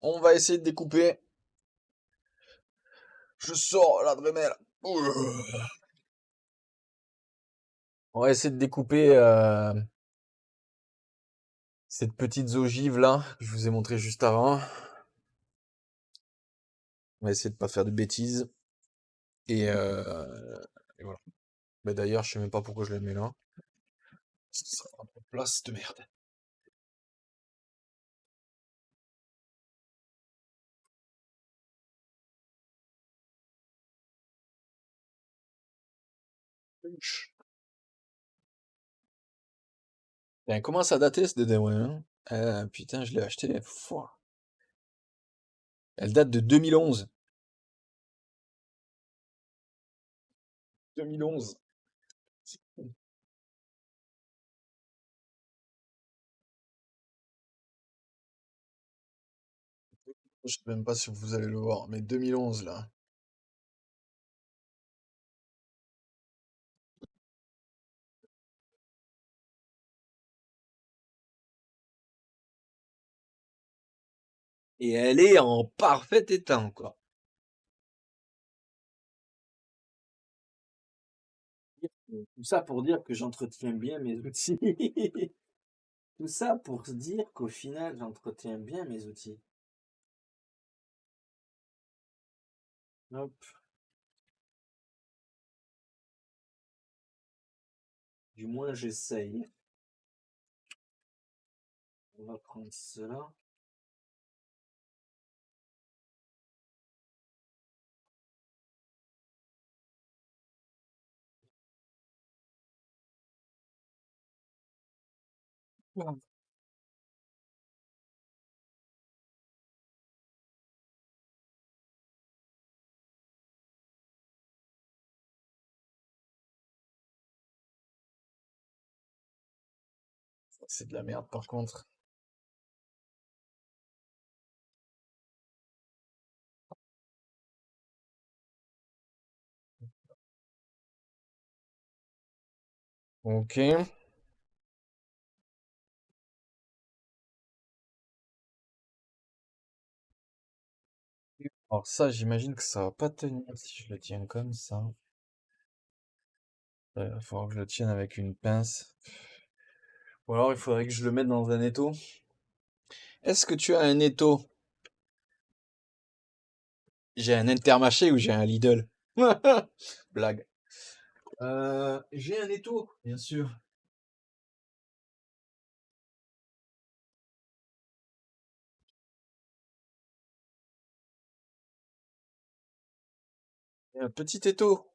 On va essayer de découper. Je sors la Dremel. On va essayer de découper cette petite ogive là que je vous ai montré juste avant. On va essayer de pas faire de bêtises. Et voilà. Mais d'ailleurs, je sais même pas pourquoi je la mets là. Parce que ça prend trop de place, cette merde. Elle commence à dater ce DD, ouais, hein. Putain, je l'ai acheté. Fouah. Elle date de 2011. 2011. Je sais même pas si vous allez le voir, mais 2011 là. Et elle est en parfait état encore. Tout ça pour dire que j'entretiens bien mes outils. Tout ça pour se dire qu'au final, j'entretiens bien mes outils. Hop. Du moins, j'essaye. On va prendre cela. C'est de la merde par contre. Ok. Alors ça, j'imagine que ça va pas tenir si je le tiens comme ça. Il va falloir que je le tienne avec une pince. Ou alors il faudrait que je le mette dans un étau. Est-ce que tu as un étau? J'ai un Intermarché ou j'ai un Lidl? Blague. J'ai un étau, bien sûr. Un petit étau.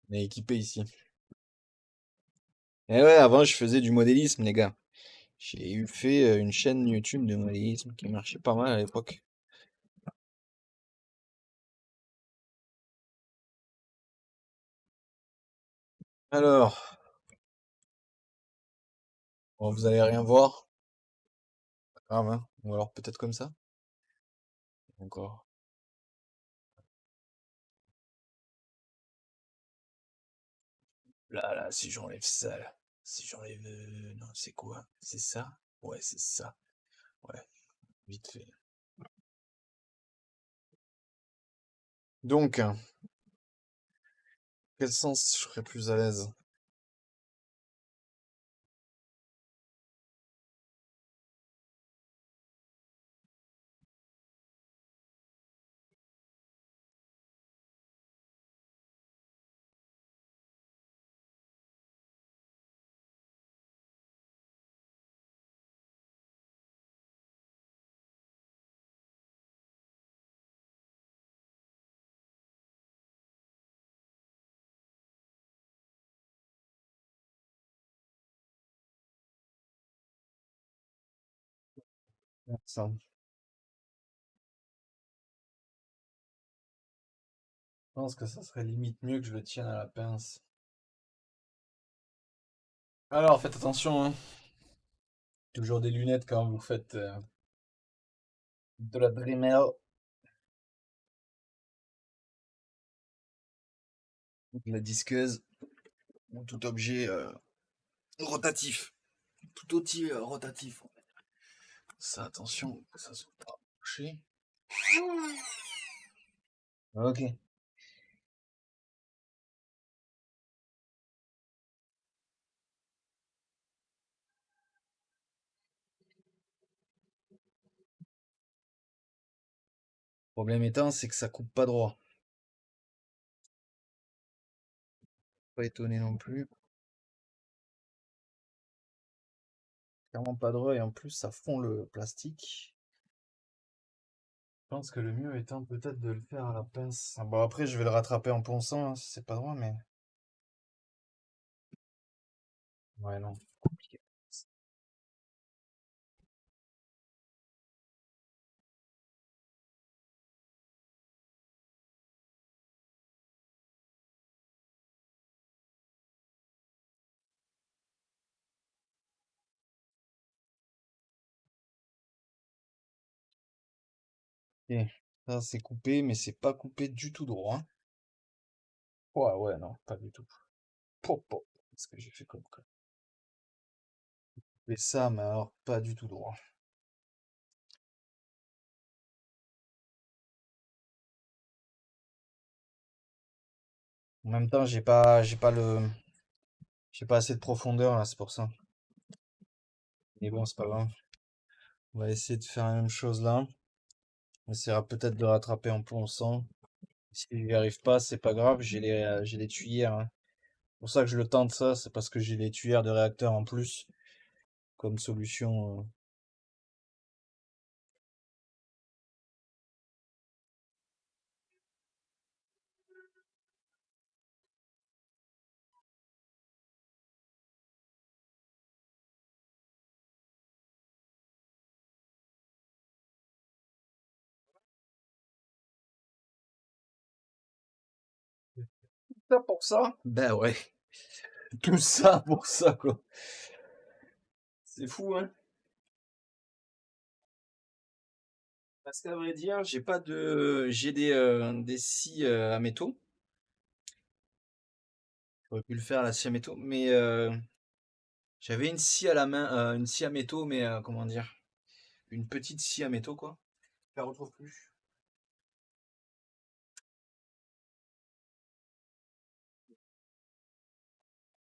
On est équipé ici. Et ouais, avant je faisais du modélisme, les gars. Fait une chaîne YouTube de modélisme qui marchait pas mal à l'époque. Alors, bon, vous allez rien voir. Pas grave, hein. Ou alors peut-être comme ça. Encore. Là, si j'enlève ça, là. Si j'enlève... non, c'est quoi? C'est ça? Ouais, c'est ça. Ouais, vite fait. Donc, quel sens je serais plus à l'aise? Ça. Je pense que ça serait limite mieux que je le tienne à la pince. Alors, faites attention, hein. Toujours des lunettes quand vous faites de la Dremel, de la disqueuse, ou tout objet rotatif. Tout outil rotatif. Ça, attention, que ça soit pas couché. Ok. Problème étant, c'est que ça coupe pas droit. Pas étonné non plus. Clairement pas droit et en plus ça fond le plastique. Je pense que le mieux étant peut-être de le faire à la pince. Ah bon après je vais le rattraper en ponçant hein, si c'est pas droit mais. Ouais non, compliqué. Ok. Ça c'est coupé mais c'est pas coupé du tout droit. Ouais ouais non, pas du tout. Pop, pop. Qu'est-ce que j'ai fait comme quoi. Mais ça mais alors pas du tout droit. En même temps j'ai pas assez de profondeur là, c'est pour ça. Mais bon, c'est pas grave. On va essayer de faire la même chose là. On essaiera peut-être de rattraper en ponçant. Si j'y arrive pas, c'est pas grave, j'ai les tuyères, hein. C'est pour ça que je le tente ça, c'est parce que j'ai les tuyères de réacteur en plus comme solution. Tout ça pour ça? Ben ouais, tout ça pour ça quoi. C'est fou hein. Parce qu'à vrai dire, j'ai des scies à métaux. J'aurais pu le faire à la scie à métaux, mais j'avais une scie à la main, une scie à métaux, mais comment dire, une petite scie à métaux quoi. Je la retrouve plus.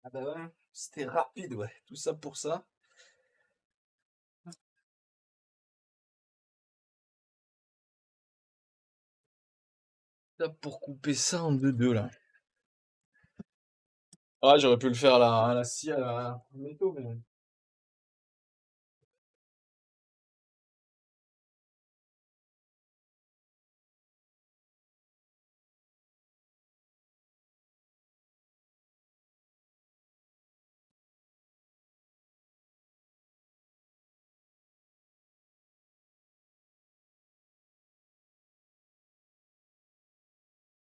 Ah bah ouais, c'était rapide, ouais. Tout ça pour ça. Ça pour couper ça en deux là. Ah, j'aurais pu le faire à la scie, à la métaux, mais.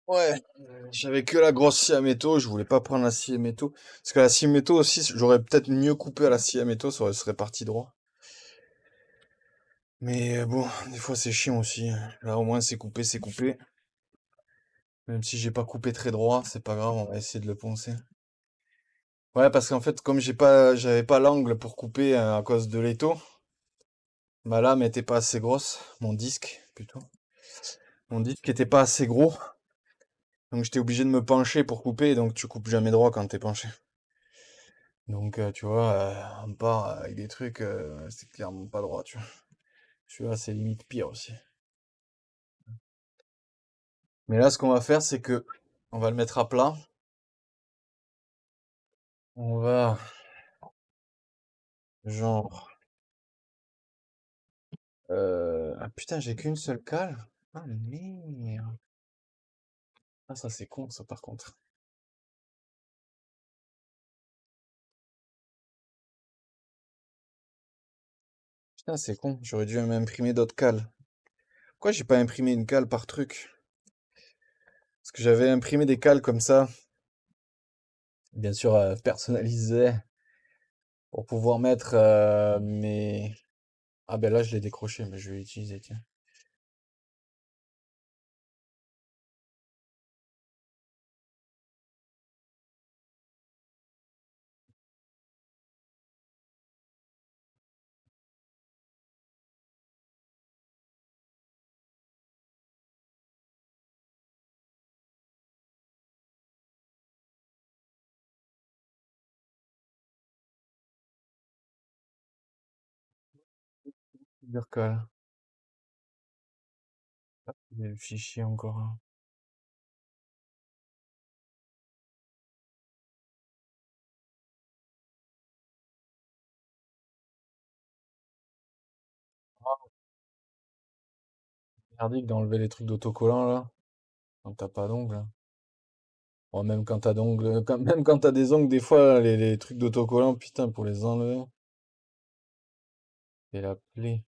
Ouais, j'avais que la grosse scie à métaux, je voulais pas prendre la scie à métaux. Parce que la scie à métaux aussi, j'aurais peut-être mieux coupé à la scie à métaux, serait parti droit. Mais bon, des fois c'est chiant aussi, hein. Là au moins c'est coupé, c'est coupé. Même si j'ai pas coupé très droit, c'est pas grave, on va essayer de le poncer. Ouais, parce qu'en fait, comme j'avais pas l'angle pour couper à cause de l'étau, ma lame était pas assez grosse, mon disque plutôt. Mon disque était pas assez gros, donc j'étais obligé de me pencher pour couper, donc tu coupes jamais droit quand t'es penché. Donc tu vois, on part avec des trucs, c'est clairement pas droit, tu vois. Celui-là, c'est limite pire aussi. Mais là, ce qu'on va faire, c'est que on va le mettre à plat. On va, genre, ah putain, j'ai qu'une seule cale. Ah merde. Ah ça c'est con ça par contre. Putain c'est con, j'aurais dû m'imprimer d'autres cales. Pourquoi j'ai pas imprimé une cale par truc? Parce que j'avais imprimé des cales comme ça, bien sûr personnalisées, pour pouvoir mettre mes... Ah ben là je l'ai décroché, mais je vais l'utiliser, tiens. Burkal. Il y a le fichier encore, hein. Ah, merdique d'enlever les trucs d'autocollant là. Quand t'as pas d'ongles, hein. Bon, même quand t'as d'ongles, même quand t'as des ongles, des fois, les trucs d'autocollant, putain, pour les enlever. Et la plaie.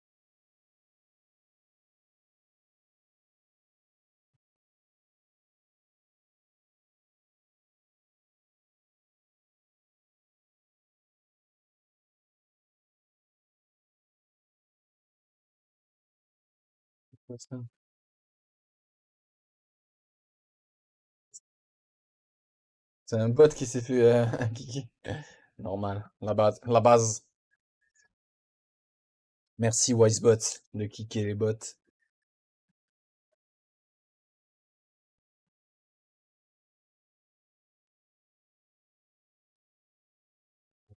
C'est quoi ça? C'est un bot qui s'est fait un kiki. Normal. La base. La base. Merci Wisebot de kicker les bots.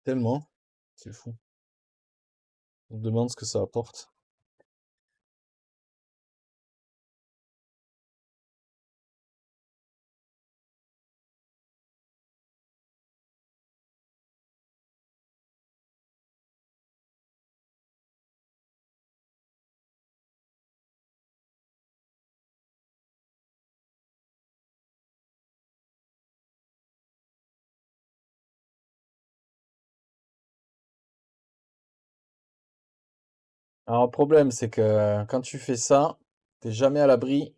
Tellement. C'est fou. On se demande ce que ça apporte. Alors, le problème, c'est que quand tu fais ça, t'es jamais à l'abri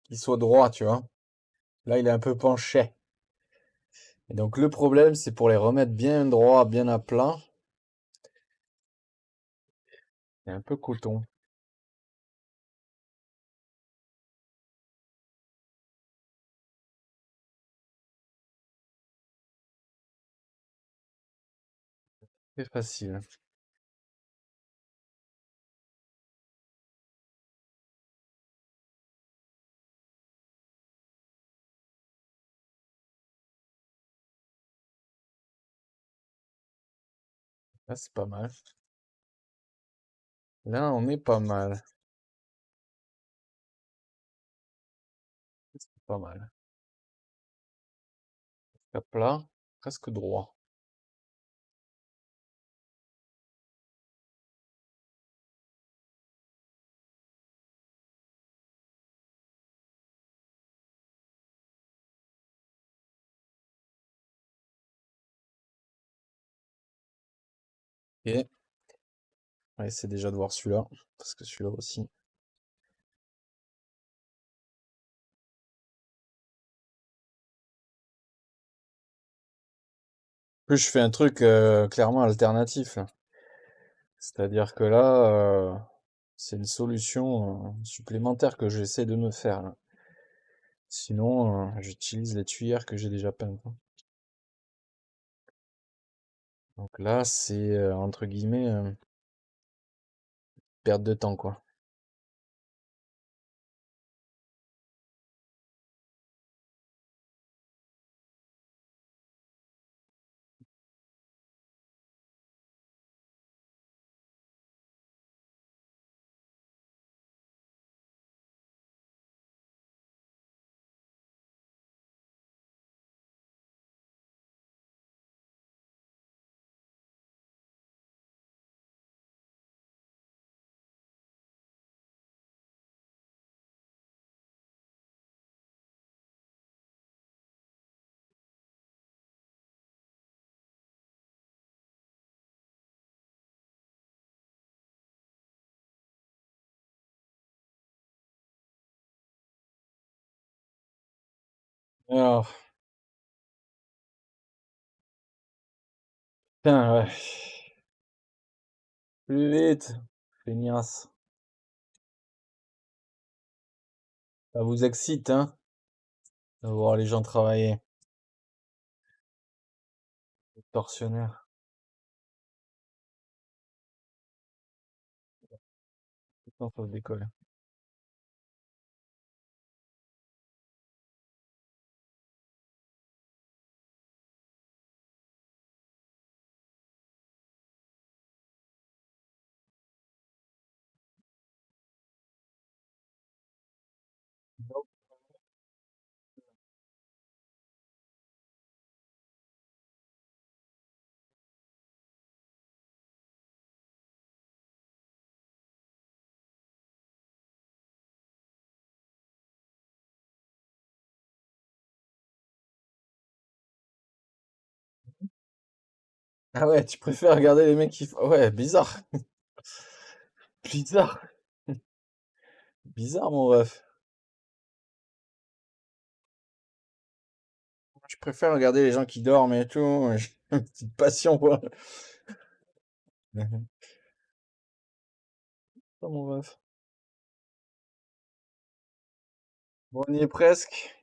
qu'il soit droit, tu vois. Là, il est un peu penché. Et donc, le problème, c'est pour les remettre bien droit, bien à plat. C'est un peu coton. C'est facile. Là, c'est pas mal. Là, on est pas mal. C'est pas mal. À plat, presque droit. Et on va essayer déjà de voir celui-là. Parce que celui-là aussi. Plus je fais un truc clairement alternatif, là. C'est-à-dire que là, c'est une solution supplémentaire que j'essaie de me faire, là. Sinon, j'utilise les tuyères que j'ai déjà peintes, hein. Donc là, c'est entre guillemets perte de temps, quoi. Alors, putain, ouais. Plus vite, feignasse. Ça vous excite, hein, de voir les gens travailler. Tortionnaire. Putain, ça se décolle. Ah ouais, tu préfères regarder les mecs qui... Ouais, bizarre. Bizarre. Bizarre, mon ref. Je préfère regarder les gens qui dorment et tout. J'ai une petite passion, quoi. Ça, mon ref. Bon, on y est presque.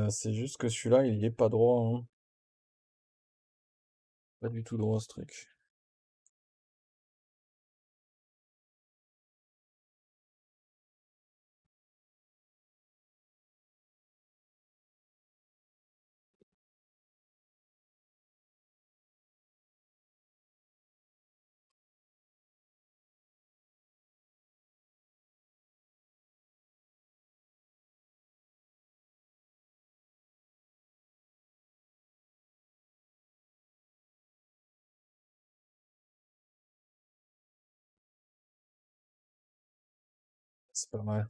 C'est juste que celui-là, il est pas droit, hein. Pas du tout droit, ce truc. C'est pas mal.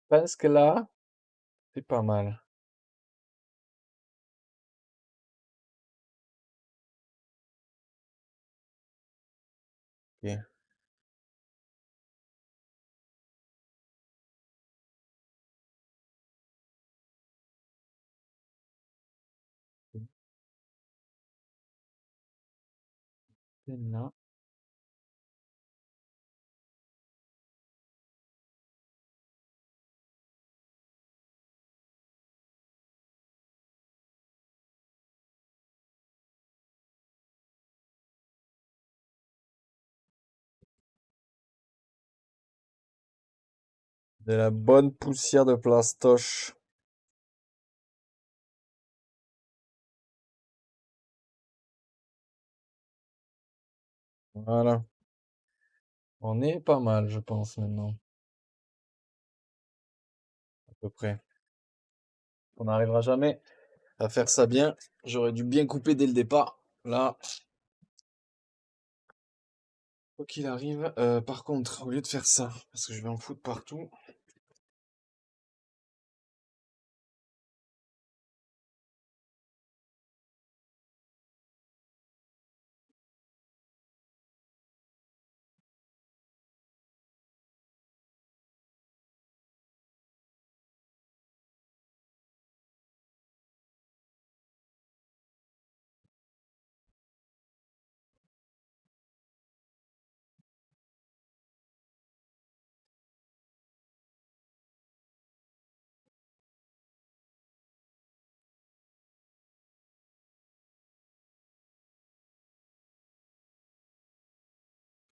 Parce que là, c'est pas mal. Ok. Là. De la bonne poussière de plastoche. Voilà. On est pas mal, je pense, maintenant. À peu près. On n'arrivera jamais à faire ça bien. J'aurais dû bien couper dès le départ. Là, quoi qu'il arrive. Par contre, au lieu de faire ça, parce que je vais en foutre partout,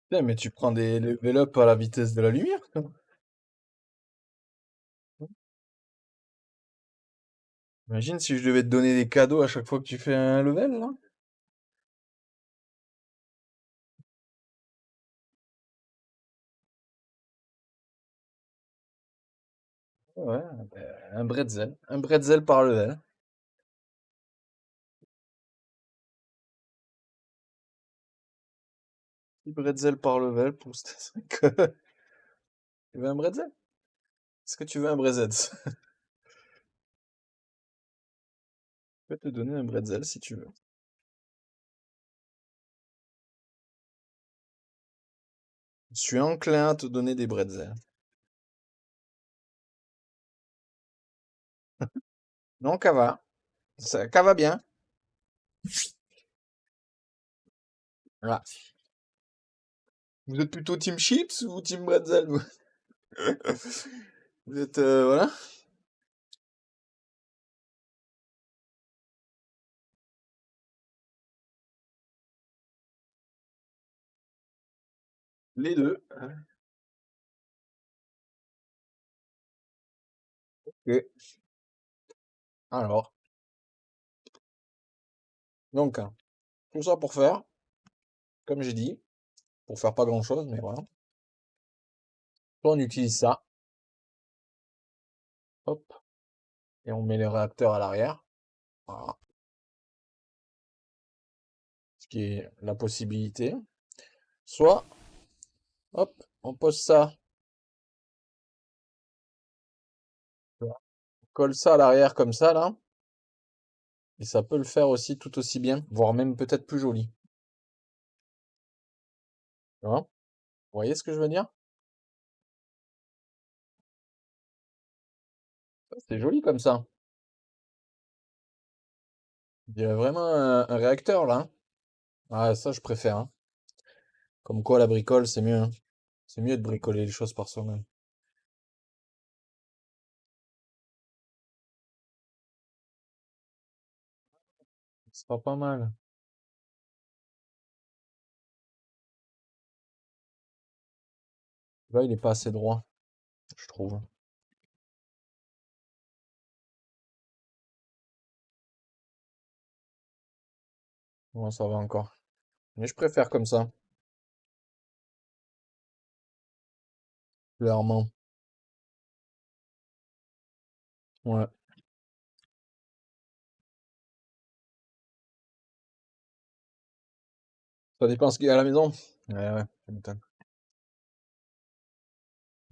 putain, mais tu prends des level up à la vitesse de la lumière, quoi. Imagine si je devais te donner des cadeaux à chaque fois que tu fais un level, là. Ouais, ben, un bretzel. Un bretzel par level. Un bretzel par level pour que... Tu veux un bretzel? Est-ce que tu veux un bretzel? Je peux te donner un bretzel si tu veux. Je suis enclin à te donner des bretzels. Non, ça va. Ça va bien. Voilà. Vous êtes plutôt team chips ou team bretzel, vous? Vous êtes, voilà. Les deux. Ok. Alors, donc, hein, tout ça pour faire, comme j'ai dit, pour faire pas grand-chose, mais voilà. Soit on utilise ça, hop, et on met les réacteurs à l'arrière. Voilà. Ce qui est la possibilité. Soit, hop, on pose ça, on colle ça à l'arrière comme ça, là. Et ça peut le faire aussi tout aussi bien, voire même peut-être plus joli. Tu vois? Vous voyez ce que je veux dire? C'est joli comme ça. Il y a vraiment un réacteur là, hein. Ah, ça je préfère, hein. Comme quoi la bricole, c'est mieux, hein. C'est mieux de bricoler les choses par soi-même. C'est pas mal. Là, il est pas assez droit, je trouve. Bon, ça va encore. Mais je préfère comme ça, clairement. Ouais. Ça dépend ce qu'il y a à la maison. Ouais, ouais, ça m'étonne.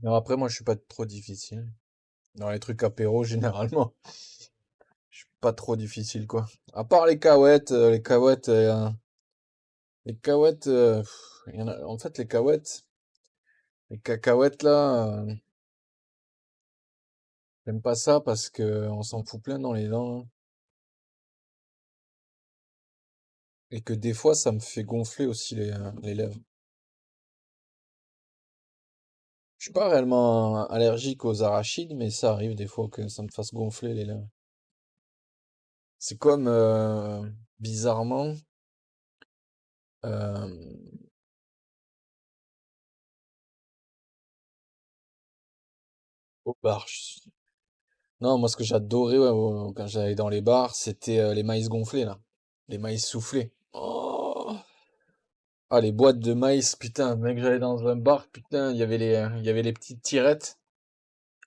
Mais après, moi, je suis pas trop difficile. Dans les trucs apéro, généralement, je suis pas trop difficile, quoi. À part les cacahuètes, il y en a, en fait, les cacahuètes, là, j'aime pas ça parce que on s'en fout plein dans les dents, hein. Et que des fois, ça me fait gonfler aussi les lèvres. Je suis pas réellement allergique aux arachides, mais ça arrive des fois que ça me fasse gonfler les lèvres. C'est comme, bizarrement, euh, au bar. Non, moi, ce que j'adorais ouais, quand j'allais dans les bars, c'était les maïs gonflés, là. Les maïs soufflés. Oh. Ah, les boîtes de maïs, putain, mec, j'allais dans un bar, putain, il y avait les petites tirettes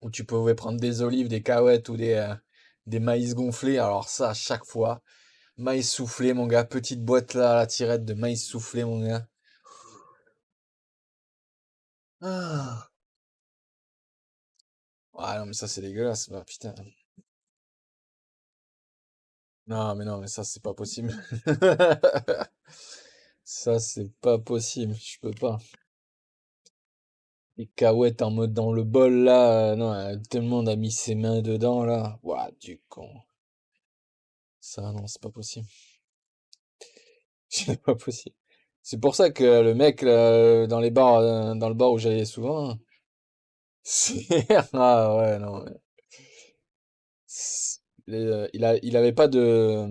où tu pouvais prendre des olives, des cacahuètes ou des maïs gonflés. Alors ça, à chaque fois, maïs soufflé, mon gars, petite boîte là, la tirette de maïs soufflé, mon gars. Ah. Ah non, mais ça, c'est dégueulasse, bah, putain. Non, mais non, mais ça, c'est pas possible. Ça, c'est pas possible, je peux pas. Les cacahuètes en mode dans le bol là, non, tout le monde a mis ses mains dedans là. Ouah, du con. Ça, non, c'est pas possible. C'est pas possible. C'est pour ça que le mec là, dans les bars, dans le bar où j'allais souvent, hein, c'est ah ouais non, il avait pas de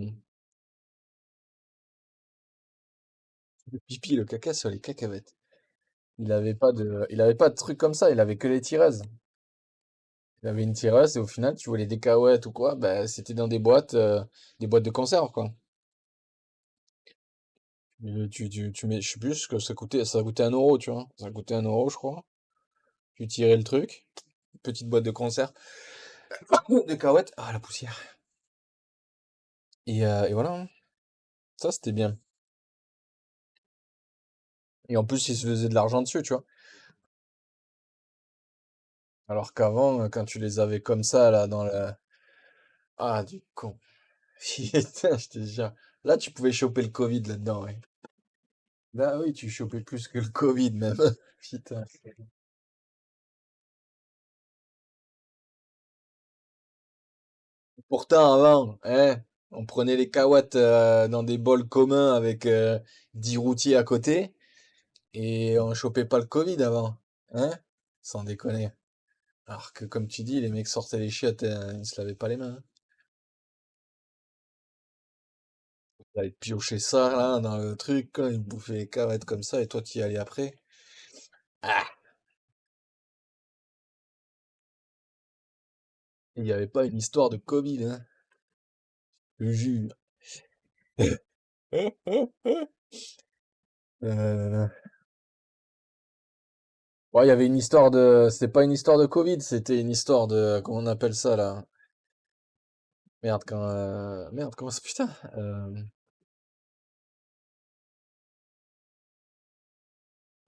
pipi le caca sur les cacahuètes. Il avait pas de truc comme ça. Il avait que les tireuses. Il avait une tireuse et au final tu voulais des cacahuètes ou quoi, bah c'était dans des boîtes de conserve quoi. Tu mets, je sais plus ce que ça coûtait 1 euro, tu vois. Ça coûtait 1 euro, je crois. Tu tirais le truc, petite boîte de conserve, de cacahuètes. Ah, la poussière. Et voilà, hein. Ça, c'était bien. Et en plus, ils se faisaient de l'argent dessus, tu vois. Alors qu'avant, quand tu les avais comme ça, là, dans la... Ah, du con. Putain, je te jure. Là, tu pouvais choper le Covid là-dedans, ouais. Là, oui, tu chopais plus que le Covid, même. Putain. Pourtant, avant, hein, on prenait les cacahuètes dans des bols communs avec 10 routiers à côté. Et on chopait pas le Covid avant, hein? Sans déconner. Alors que comme tu dis, les mecs sortaient les chiottes, ils se lavaient pas les mains, hein. Ils allaient piocher ça là dans le truc, quand ils bouffaient les carettes comme ça, et toi tu y allais après. Ah! Il n'y avait pas une histoire de Covid, hein? Je te jure. Euh, Ouais, il y avait une histoire de. C'était pas une histoire de Covid, c'était une histoire de. Comment on appelle ça là? Merde, Merde, comment ça. Putain!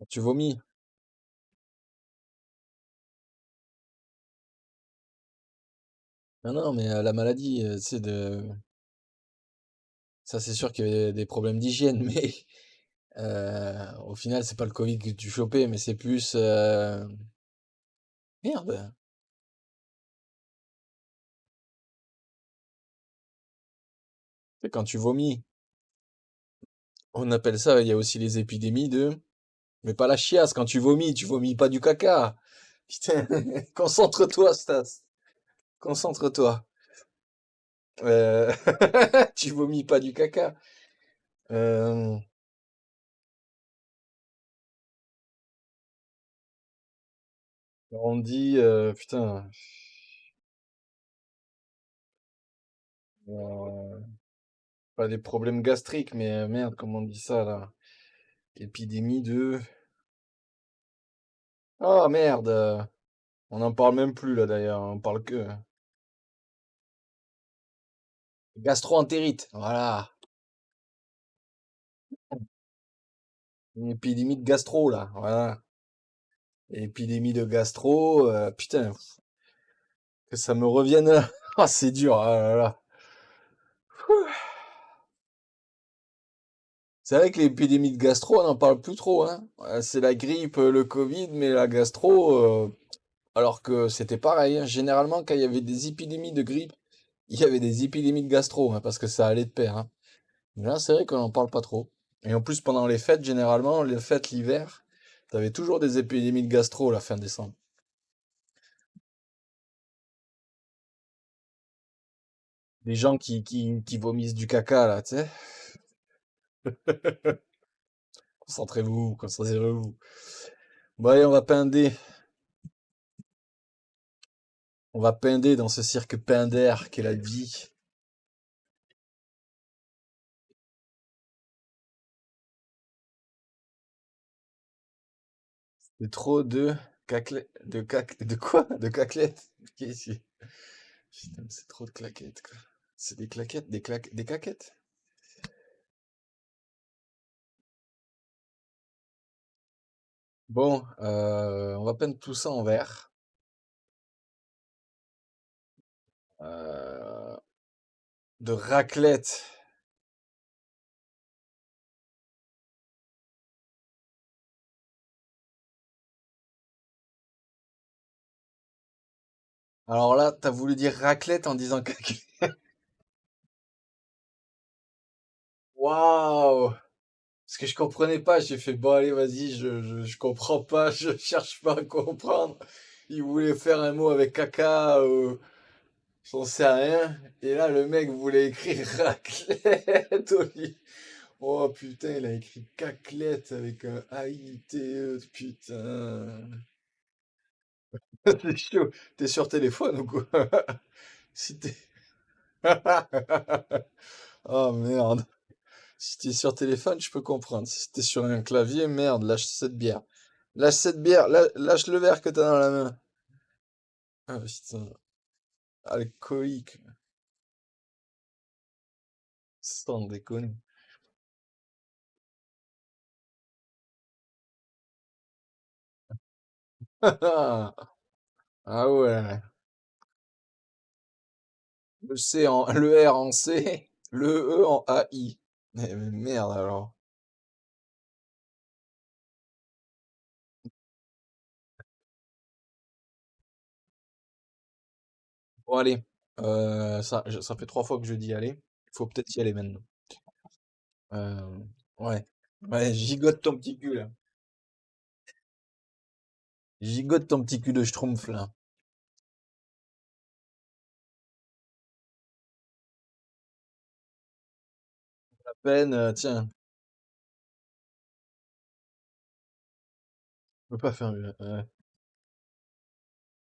Tu vomis. Non, non, mais la maladie, c'est de... Ça, c'est sûr qu'il y a des problèmes d'hygiène, mais au final, c'est pas le Covid que tu chopais, mais c'est plus... Merde. C'est quand tu vomis. On appelle ça, il y a aussi les épidémies de... Mais pas la chiasse, quand tu vomis pas du caca. Putain, concentre-toi, Stas. Concentre-toi. Euh, Tu vomis pas du caca. Euh, On dit, putain, euh, pas des problèmes gastriques, mais merde, comment on dit ça là? Épidémie de... Ah merde, on n'en parle même plus là d'ailleurs, on parle que... Gastro-entérite, voilà. Une épidémie de gastro là, voilà. Épidémie de gastro, putain, que ça me revienne là. Ah, c'est dur, ah là là. C'est vrai que l'épidémie de gastro, on n'en parle plus trop, hein. C'est la grippe, le Covid, mais la gastro, alors que c'était pareil, hein. Généralement, quand il y avait des épidémies de grippe, il y avait des épidémies de gastro, hein, parce que ça allait de pair, hein. Mais là, c'est vrai qu'on n'en parle pas trop. Et en plus, pendant les fêtes, généralement, les fêtes l'hiver, t'avais toujours des épidémies de gastro la fin décembre. Des gens qui vomissent du caca, là, tu sais. Concentrez-vous, concentrez-vous. Bon, allez, on va pinder dans ce cirque pindaire qu'est la vie. C'est trop de de quoi? De caclettes? Qu'est-ce que- Putain, c'est trop de claquettes, quoi. C'est des claquettes, des caquettes. Bon, on va peindre tout ça en vert. Euh, de raclette. Alors là, t'as voulu dire raclette en disant caquette. Waouh! Parce que je comprenais pas, j'ai fait bon allez vas-y, je comprends pas, je cherche pas à comprendre. Il voulait faire un mot avec caca, j'en sais rien. Et là le mec voulait écrire raclette au lit. Oh putain, il a écrit caclette avec un A-I-T-E, putain. C'est chaud. T'es sur téléphone ou quoi? Si t'es... Oh merde. Si t'es sur téléphone, je peux comprendre. Si t'es sur un clavier, merde, lâche cette bière. Lâche cette bière, lâche le verre que t'as dans la main. Ah putain, alcoolique, sans déconner. Ah ouais, le R en C, le E en AI. Mais merde alors. Bon allez, ça fait 3 fois que je dis allez. Il faut peut-être y aller maintenant. Euh, ouais, ouais, gigote ton petit cul là. Gigote ton petit cul de schtroumpf là. La peine, tiens, je peux pas faire mieux.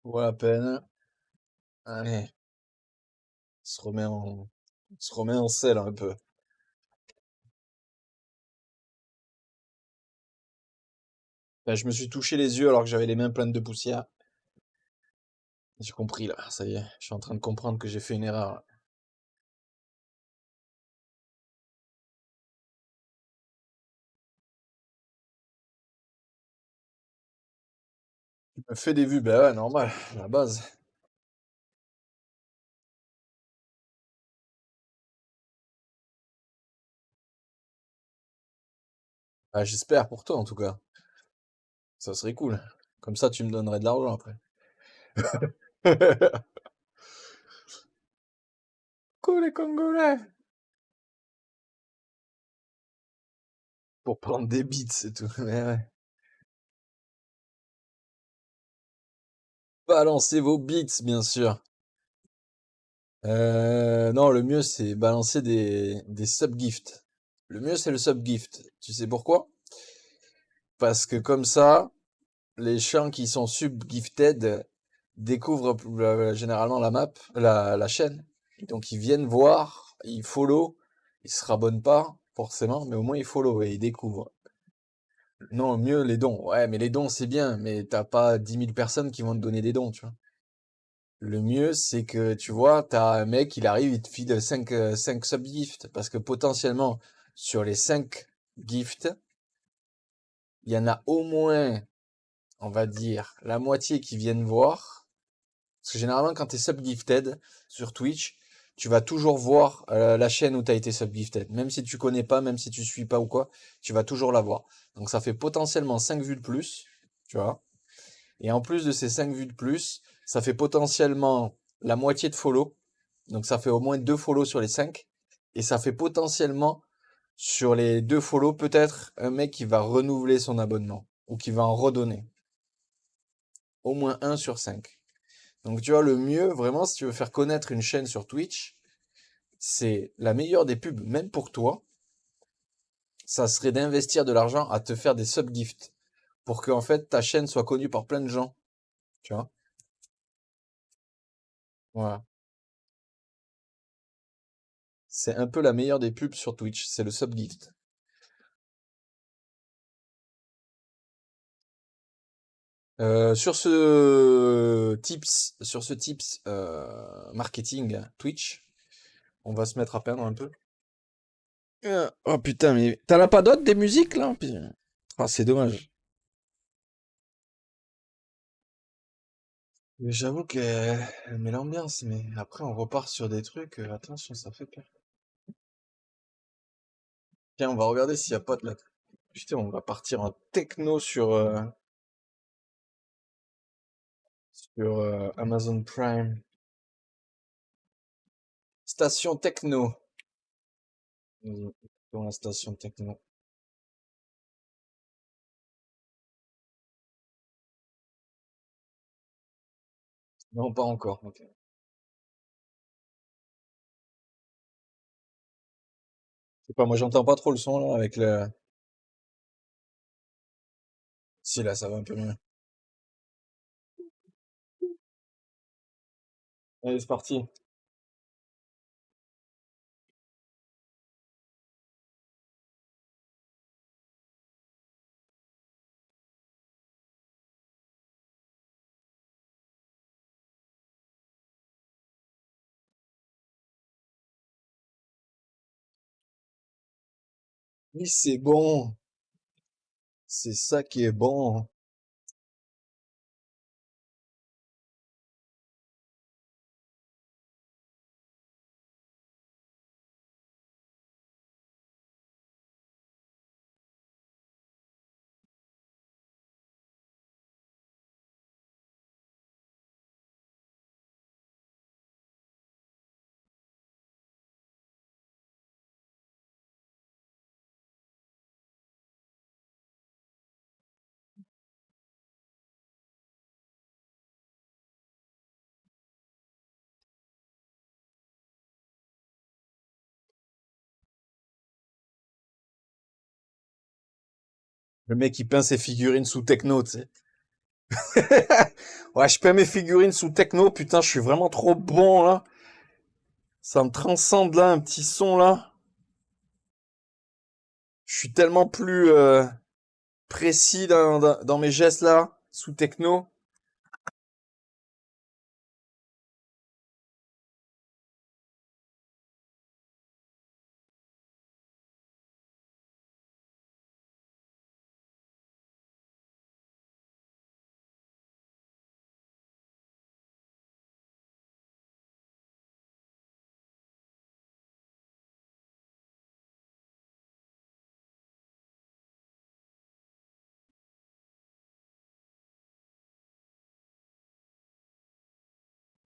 Pour la peine, allez, on se remet en selle un peu. Là, je me suis touché les yeux alors que j'avais les mains pleines de poussière. J'ai compris là, ça y est, je suis en train de comprendre que j'ai fait une erreur. Me fais des vues, bah ouais, normal, la base. Ah, j'espère pour toi en tout cas. Ça serait cool. Comme ça, tu me donnerais de l'argent après. Cool les Congolais. Pour prendre des beats, c'est tout. Mais ouais. Balancez vos beats, bien sûr. Non, le mieux, c'est balancer des sub-gifts. Le mieux, c'est le sub-gift. Tu sais pourquoi? Parce que comme ça, les gens qui sont sub-gifted découvrent généralement la map, la chaîne. Donc ils viennent voir, ils follow, ils se rabonnent pas forcément, mais au moins ils follow et ils découvrent. Non, mieux les dons. Ouais, mais les dons c'est bien, mais t'as pas 10 000 personnes qui vont te donner des dons, tu vois. Le mieux c'est que tu vois, t'as un mec, il arrive, il te file 5 sub-gifts, parce que potentiellement sur les 5 gifts, il y en a au moins, on va dire, la moitié qui viennent voir. Parce que généralement, quand tu es subgifted sur Twitch, tu vas toujours voir la chaîne où tu as été subgifted. Même si tu connais pas, même si tu suis pas ou quoi, tu vas toujours la voir. Donc ça fait potentiellement 5 vues de plus, tu vois. Et en plus de ces 5 vues de plus, ça fait potentiellement la moitié de follow. Donc ça fait au moins 2 follow sur les 5. Et ça fait potentiellement sur les 2 follow peut-être un mec qui va renouveler son abonnement. Ou qui va en redonner. Au moins un sur 5. Donc tu vois, le mieux, vraiment, si tu veux faire connaître une chaîne sur Twitch, c'est la meilleure des pubs, même pour toi, ça serait d'investir de l'argent à te faire des sub-gifts pour que en fait ta chaîne soit connue par plein de gens, tu vois. Voilà. C'est un peu la meilleure des pubs sur Twitch, c'est le sub-gift. Sur ce tips marketing Twitch, on va se mettre à peindre un peu. Oh putain, mais t'en as pas d'autres des musiques là? Ah, c'est dommage. Mais j'avoue qu'elle met l'ambiance, mais après on repart sur des trucs, attention, ça fait peur. Tiens, on va regarder s'il n'y a pas de la... Putain, on va partir en techno sur Amazon Prime. Station techno. Dans la station techno. Non, pas encore. Ok. Je sais pas, moi j'entends pas trop le son là avec le... Si là, ça va un peu mieux. Allez, c'est parti. Oui, c'est bon. C'est ça qui est bon. Le mec il peint ses figurines sous techno, tu sais. Ouais, je peins mes figurines sous techno, putain, je suis vraiment trop bon là. Ça me transcende là, un petit son là. Je suis tellement plus précis dans mes gestes là, sous techno.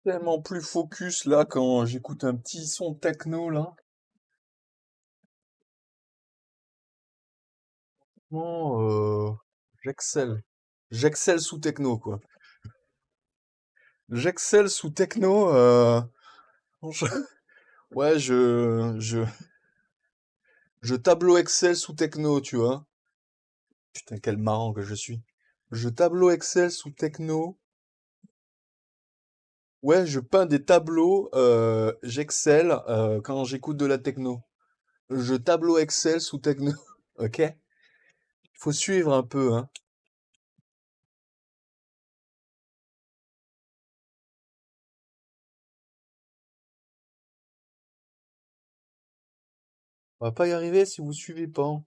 tellement plus focus là quand j'écoute un petit son techno là. Non, j'excelle. J'excelle sous techno quoi. J'excelle sous techno. Je- Ouais, je tableau Excel sous techno, tu vois. Putain, quel marrant que je suis. Je tableau Excel sous techno. Ouais, je peins des tableaux, j'excelle quand j'écoute de la techno. Je tableau Excel sous techno. Ok? Il faut suivre un peu, hein. On va pas y arriver si vous suivez pas, hein.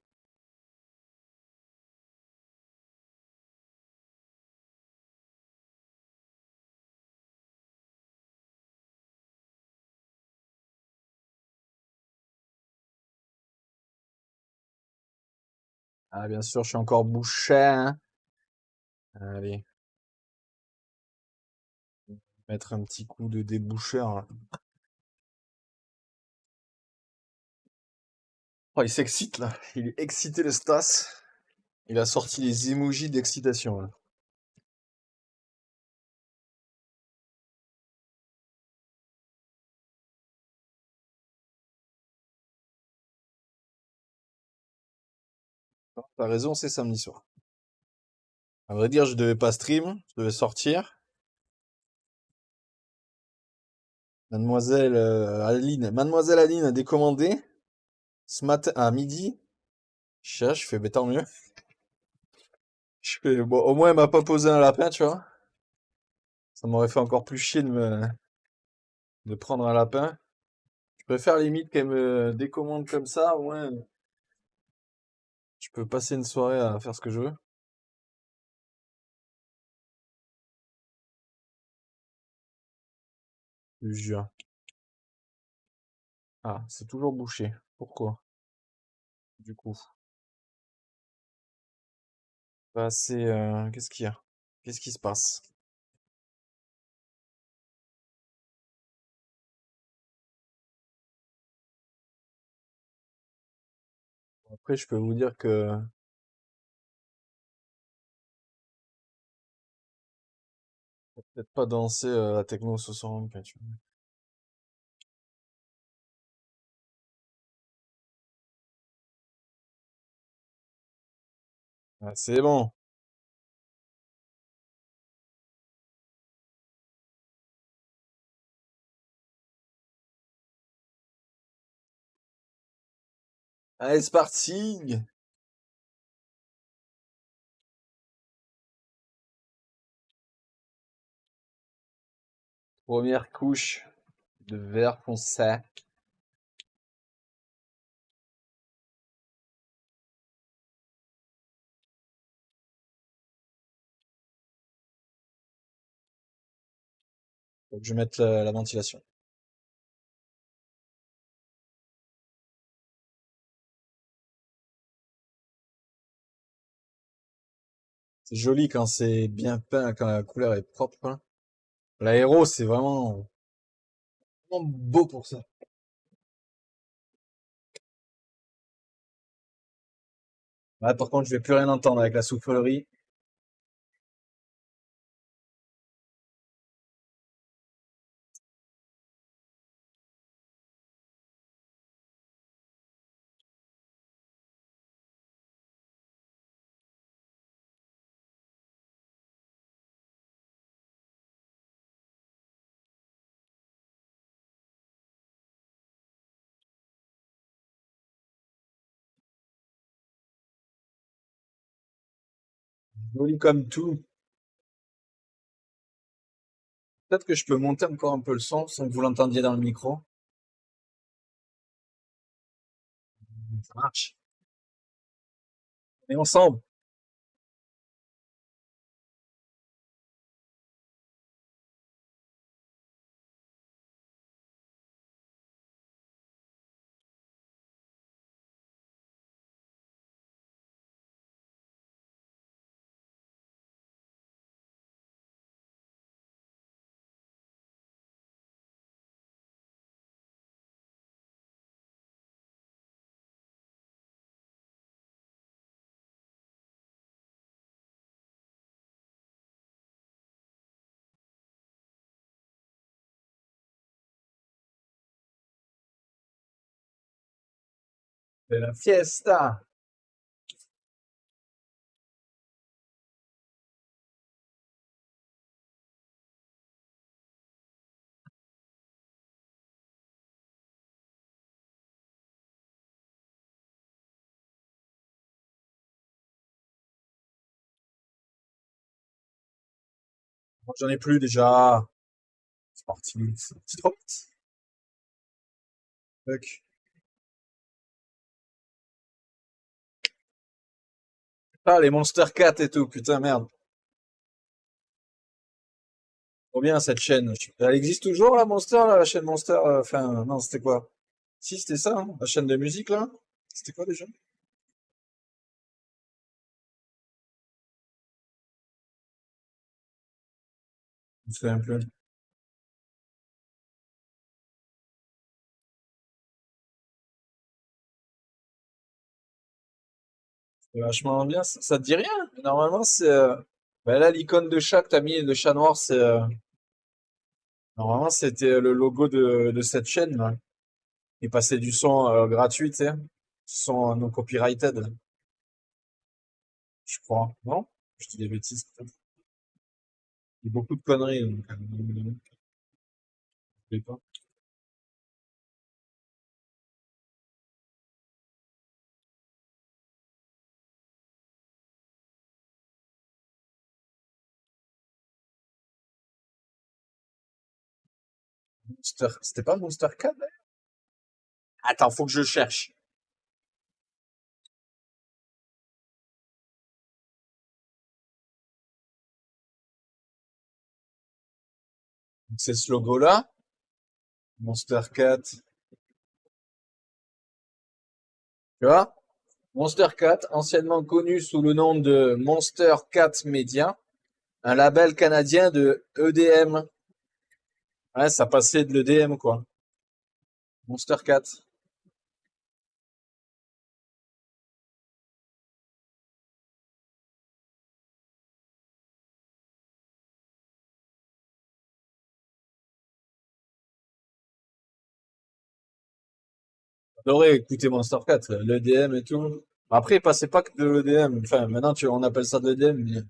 Ah, bien sûr, je suis encore bouché, hein. Allez, mettre un petit coup de déboucheur, là. Oh, il s'excite, là. Il est excité, le Stas. Il a sorti les emojis d'excitation, là. T'as raison, c'est samedi soir. À vrai dire, je devais pas stream, je devais sortir. Mademoiselle Aline a décommandé ce matin à midi. Je fais, mais tant mieux. Je fais, bon, au moins, elle m'a pas posé un lapin, tu vois. Ça m'aurait fait encore plus chier de prendre un lapin. Je préfère limite qu'elle me décommande comme ça, au moins, je peux passer une soirée à faire ce que je veux. Je te jure. Ah, c'est toujours bouché. Pourquoi? Du coup. Bah, qu'est-ce qu'il y a? Qu'est-ce qui se passe? Après, je peux vous dire que peut-être pas danser la techno ce soir, non plus, tu vois. Ah, c'est bon. Allez, c'est parti! Première couche de verre foncé. Faut que je mette la ventilation. C'est joli quand c'est bien peint, quand la couleur est propre, hein. L'aéro, c'est vraiment beau pour ça. Ouais, par contre, je vais plus rien entendre avec la soufflerie. Joli comme tout. Peut-être que je peux monter encore un peu le son sans que vous l'entendiez dans le micro. Ça marche. On est ensemble. C'est la fiesta. Moi, j'en ai plus déjà. C'est parti. C'est trop vite. Fuck. Ah, les Monster Cat et tout, putain, merde. Trop bien cette chaîne. Elle existe toujours, la Monster, là, la chaîne Monster. Enfin, non, c'était quoi? Si, c'était ça, hein, la chaîne de musique, là. C'était quoi déjà? Je me souviens plus. C'est vachement bien. Ça te dit rien? Normalement, c'est. Bah là, l'icône de chat que t'as mis, le chat noir, c'est. Normalement, c'était le logo de cette chaîne, là. Il passait du son gratuit, tu sais. Son non copyrighted, je crois. Non? Je dis des bêtises, peut-être. Il y a beaucoup de conneries, donc, je sais pas. C'était pas Monster Cat, d'ailleurs. Attends, faut que je cherche. Donc, c'est ce logo-là. Monster Cat. Tu vois? Monster Cat, anciennement connu sous le nom de Monster Cat Media, un label canadien de EDM. Ouais, ça passait de l'EDM, quoi. Monster Cat. J'adorais écouter Monster Cat, l'EDM et tout. Après, il passait pas que de l'EDM. Enfin, maintenant, on appelle ça de l'EDM, mais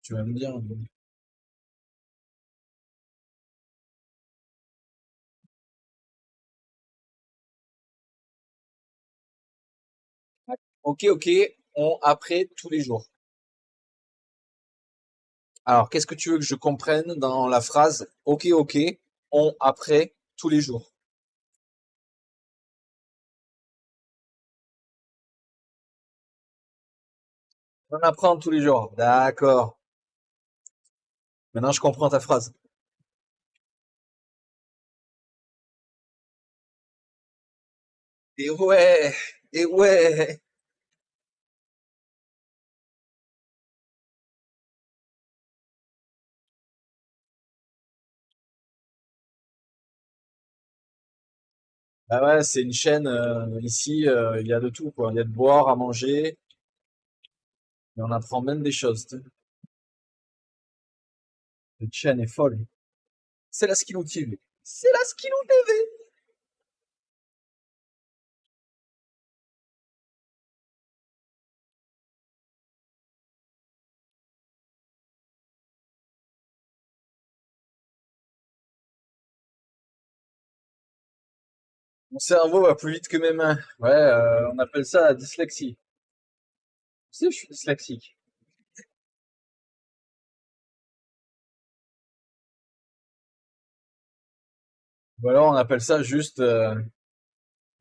tu vas me dire. Ok, ok, on après tous les jours. Alors, qu'est-ce que tu veux que je comprenne dans la phrase ok, ok, on après tous les jours? On apprend tous les jours. D'accord. Maintenant, je comprends ta phrase. Et ouais, et ouais. Ah ouais, c'est une chaîne, ici, il y a de tout, quoi. Il y a de boire, à manger, et on apprend même des choses, tu sais. Cette chaîne est folle. C'est la Skilou TV. C'est la Skilou TV. Mon cerveau va plus vite que mes mains. Ouais, on appelle ça la dyslexie. Tu sais, je suis dyslexique. Ou alors on appelle ça juste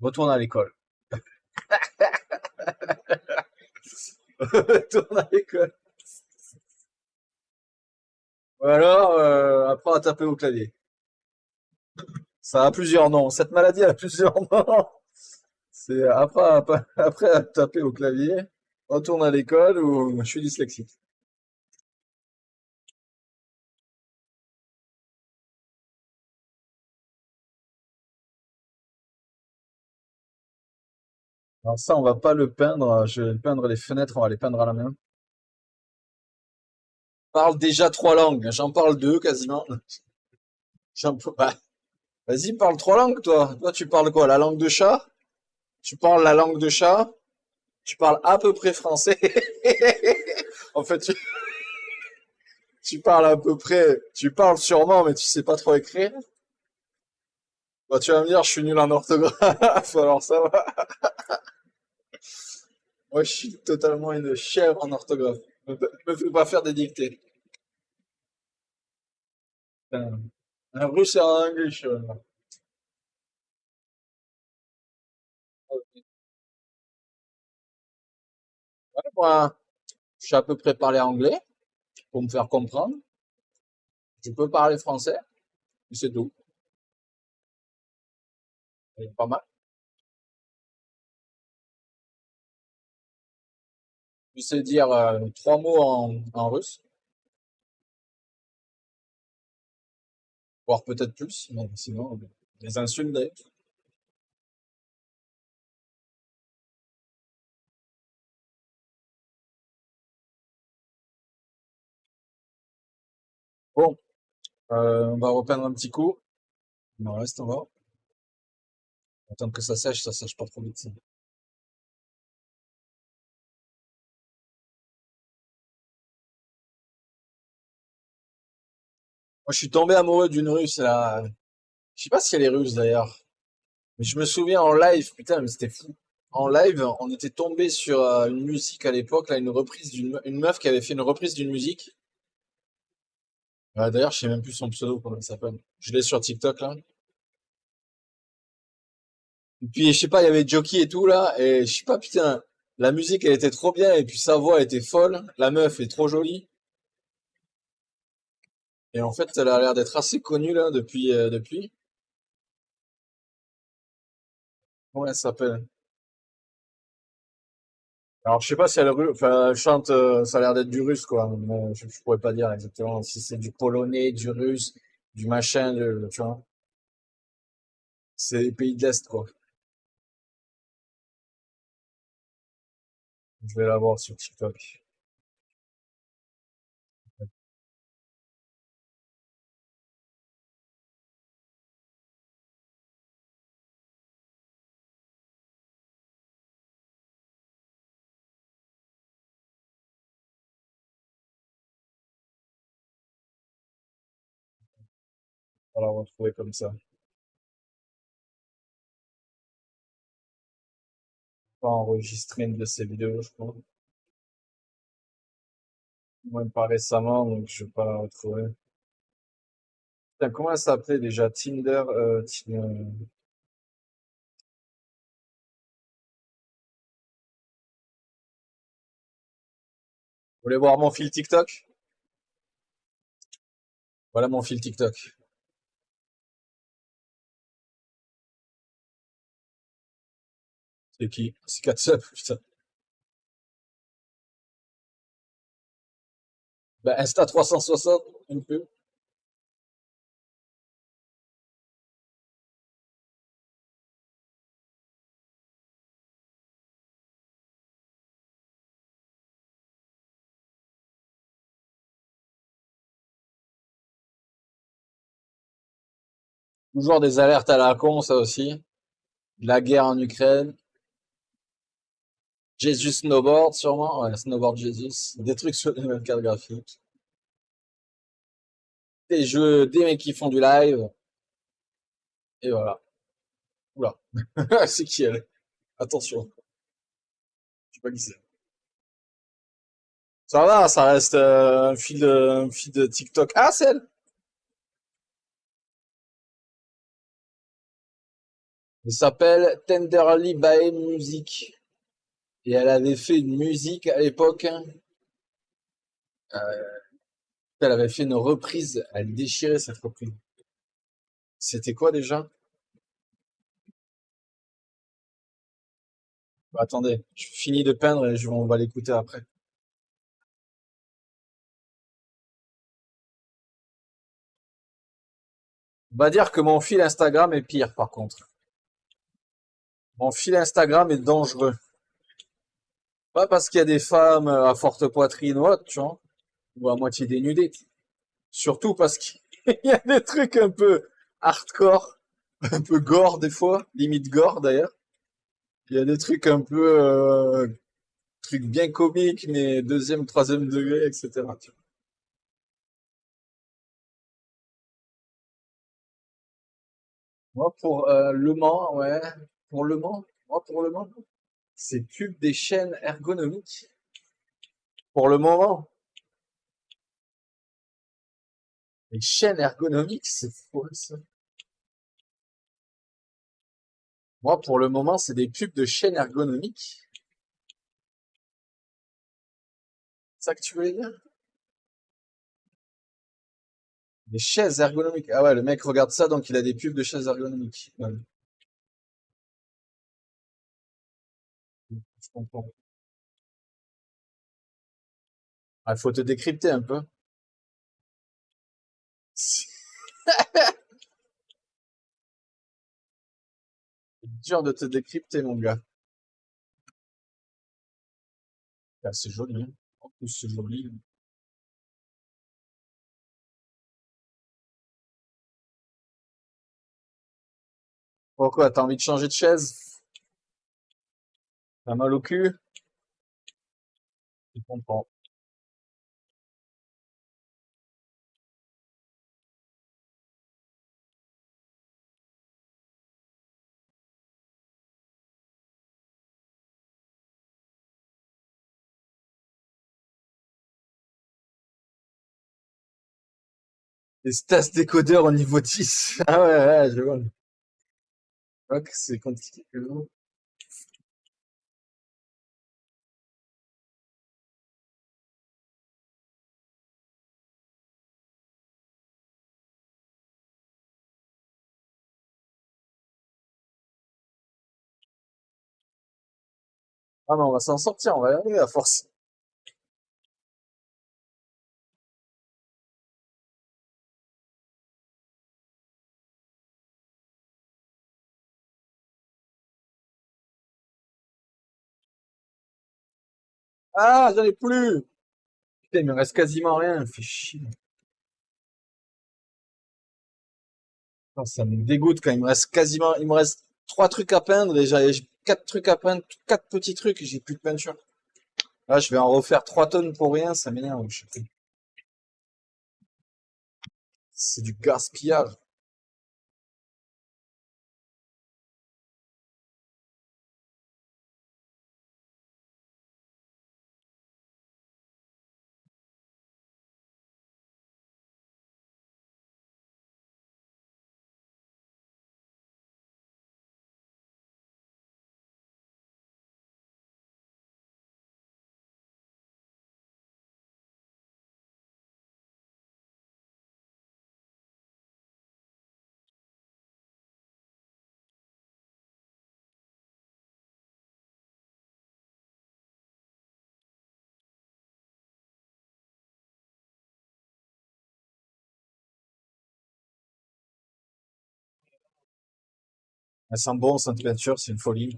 retourne à l'école. Retourne à l'école. Ou alors apprends à taper au clavier. Ça a plusieurs noms. Cette maladie a plusieurs noms. C'est après à taper au clavier, retourne à l'école ou je suis dyslexique. Alors ça, on va pas le peindre. Je vais peindre les fenêtres, on va les peindre à la main. Parle déjà trois langues. J'en parle deux quasiment. Bah, vas-y, parle trois langues, toi. Toi, tu parles quoi? La langue de chat? Tu parles la langue de chat, tu parles à peu près français. En fait, tu parles à peu près, tu parles sûrement, mais tu sais pas trop écrire. Bah, tu vas me dire, je suis nul en orthographe, alors ça va. Moi, je suis totalement une chèvre en orthographe. Me fais pas faire des dictées. Putain. Un russe et un anglais. Moi, je sais à peu près parler anglais pour me faire comprendre. Je peux parler français, et c'est tout. C'est pas mal. Je sais dire trois mots en russe, voire peut-être plus, mais sinon, les insultes d'ailleurs. Bon, on va repeindre un petit coup. Il en reste encore. Attendre que ça sèche pas trop vite. Ça. Moi, je suis tombé amoureux d'une russe là. Je sais pas si elle est russe d'ailleurs. Mais je me souviens en live, putain, mais c'était fou. En live, on était tombé sur une musique à l'époque, là, une reprise une meuf qui avait fait une reprise d'une musique. D'ailleurs, je sais même plus son pseudo, comment il s'appelle. Je l'ai sur TikTok, là. Et puis, je sais pas, il y avait Jockey et tout, là, et je sais pas, putain, la musique, elle était trop bien, et puis sa voix était folle. La meuf est trop jolie. Et en fait, elle a l'air d'être assez connue, là, depuis. Comment elle s'appelle? Alors, je sais pas si enfin, elle chante, ça a l'air d'être du russe, quoi. Mais je pourrais pas dire exactement si c'est du polonais, du russe, du machin, tu vois. C'est les pays de l'Est, quoi. Je vais la voir sur TikTok. On va la retrouver comme ça. Pas enregistré une de ces vidéos, je crois. Même pas récemment, donc je vais pas la retrouver. Putain, comment elle s'appelait déjà? Tinder, vous voulez voir mon fil TikTok? Voilà mon fil TikTok. C'est qui? C'est Katsup, putain. Bah, Insta 360, un peu. Toujours des alertes à la con, ça aussi. La guerre en Ukraine. Jesus Snowboard, sûrement. Ouais, Snowboard Jesus. Des trucs sur les cartes graphiques. Des jeux, des mecs qui font du live. Et voilà. Oula. C'est qui elle? Attention. Je sais pas qui c'est. Ça va, ça reste un fil de TikTok. Ah, c'est elle! Elle s'appelle Tenderly by Music. Et elle avait fait une musique à l'époque. Elle avait fait une reprise. Elle déchirait cette reprise. C'était quoi déjà? Bah, attendez, je finis de peindre et on va l'écouter après. On va dire que mon fil Instagram est pire par contre. Mon fil Instagram est dangereux. Pas parce qu'il y a des femmes à forte poitrine ou autre, tu vois, ou à moitié dénudées. Surtout parce qu'il y a des trucs un peu hardcore, un peu gore des fois, limite gore d'ailleurs. Il y a des trucs un peu, trucs bien comiques, mais deuxième, troisième degré, etc. tu vois. Moi, pour Le Mans, ouais. Pour Le Mans, moi, pour Le Mans, c'est pub des chaînes ergonomiques. Pour le moment, les chaînes ergonomiques, c'est fou, ça. Moi, pour le moment, c'est des pubs de chaînes ergonomiques. C'est ça que tu voulais dire? Des chaises ergonomiques. Ah ouais, le mec regarde ça, donc il a des pubs de chaises ergonomiques. Ouais, je comprends. Ah, faut te décrypter un peu. C'est dur de te décrypter, mon gars. Ah, c'est joli, hein. En plus, c'est joli. Pourquoi? T'as envie de changer de chaise? T'as mal au cul? Je comprends. Les stas décodeurs au niveau 10. Ah ouais, ouais, je vois. Je vois que c'est compliqué. Ah mais on va s'en sortir, on va y arriver à force. Ah, j'en ai plus! Putain, il me reste quasiment rien, fait chier. Ah, ça me dégoûte quand il me reste quasiment, il me reste trois trucs à peindre et j'ai quatre trucs à peindre, quatre petits trucs et j'ai plus de peinture. Là, je vais en refaire 3 tonnes pour rien, ça m'énerve. C'est du gaspillage. Elle sent bon, cette peinture, c'est une folie.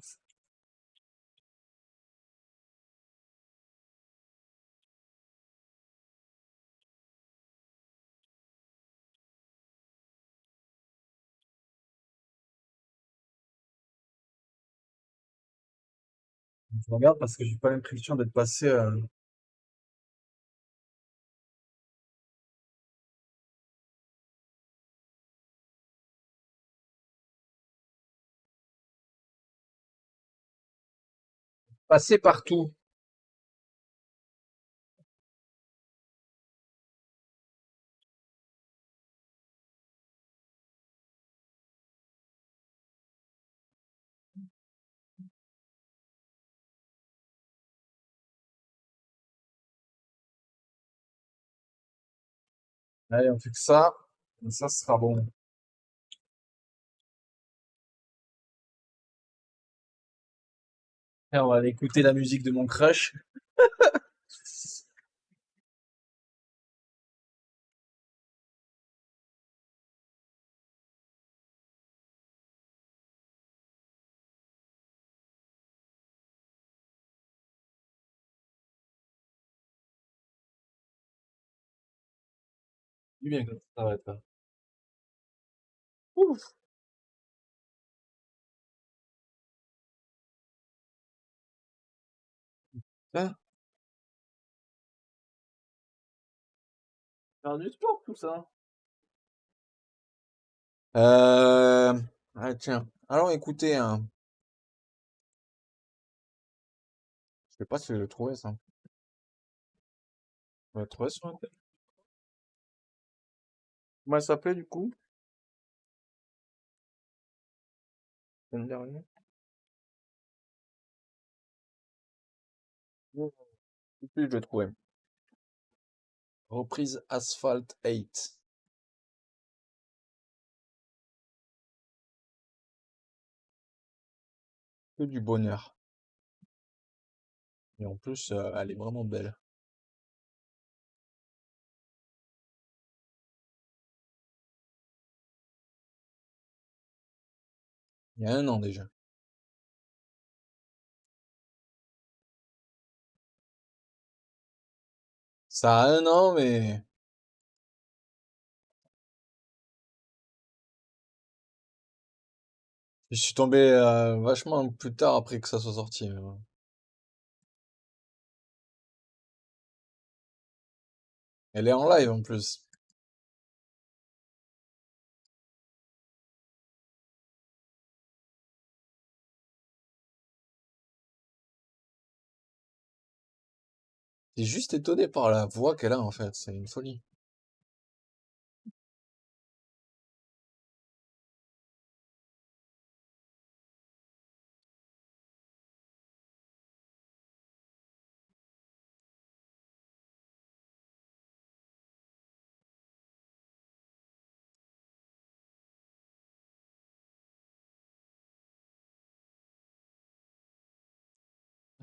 Je regarde parce que j'ai pas l'impression d'être passé, passé partout. Allez, on fait que ça. Et ça sera bon. Et on va aller écouter la musique de mon crush. Du bien comme ça va être là. Ouf. Hein? Faire du sport, tout ça. Euh... Ah, tiens. Alors écoutez, hein. Je sais pas si je vais le trouver, ça. On va le trouver sur Internet. Comment elle s'appelait, du coup? L'année dernière. Mmh. Si, si, je l'ai trouvé. Reprise Asphalt 8. Que du bonheur. Et en plus, elle est vraiment belle. Il y a un an déjà. Ça a un an, mais je suis tombé vachement plus tard après que ça soit sorti. Mais bon. Elle est en live en plus. J'ai juste étonné par la voix qu'elle a en fait. C'est une folie.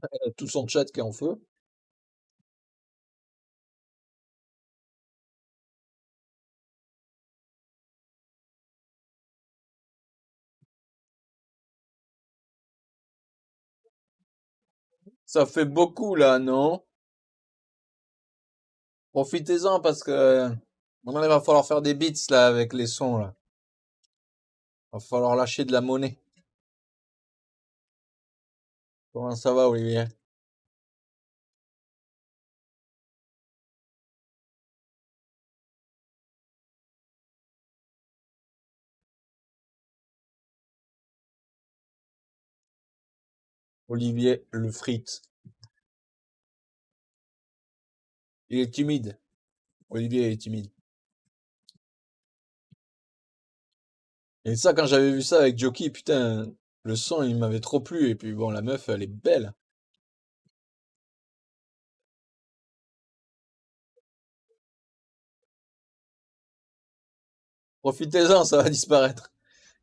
Elle a tout son chat qui est en feu. Ça fait beaucoup là, non? Profitez-en parce que il va falloir faire des beats là avec les sons là. Va falloir lâcher de la monnaie. Comment ça va, Olivier? Olivier le frite. Il est timide. Olivier est timide. Et ça, quand j'avais vu ça avec Jockey, putain, le son, il m'avait trop plu. Et puis bon, la meuf, elle est belle. Profitez-en, ça va disparaître.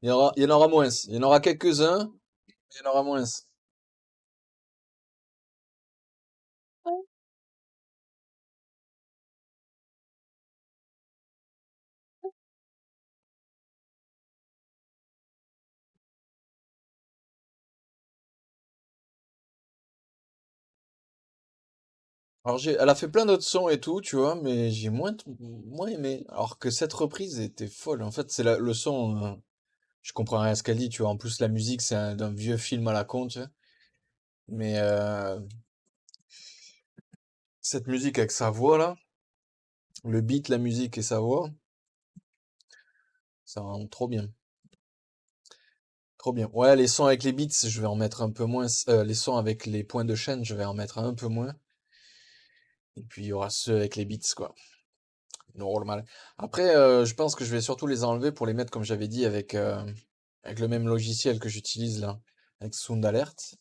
Il y en aura moins. Il y en aura quelques-uns, mais il y en aura moins. Alors elle a fait plein d'autres sons et tout, tu vois, mais j'ai moins aimé. Alors que cette reprise était folle. En fait, c'est le son. Je comprends rien à ce qu'elle dit, tu vois. En plus, la musique, c'est d'un vieux film à la con, tu vois. Mais cette musique avec sa voix là, le beat, la musique et sa voix, ça rend trop bien. Trop bien. Ouais, les sons avec les beats, je vais en mettre un peu moins. Les sons avec les points de chaîne, je vais en mettre un peu moins. Et puis il y aura ceux avec les beats, quoi. Normal. Après, je pense que je vais surtout les enlever pour les mettre, comme j'avais dit, avec le même logiciel que j'utilise là, avec Sound Alert,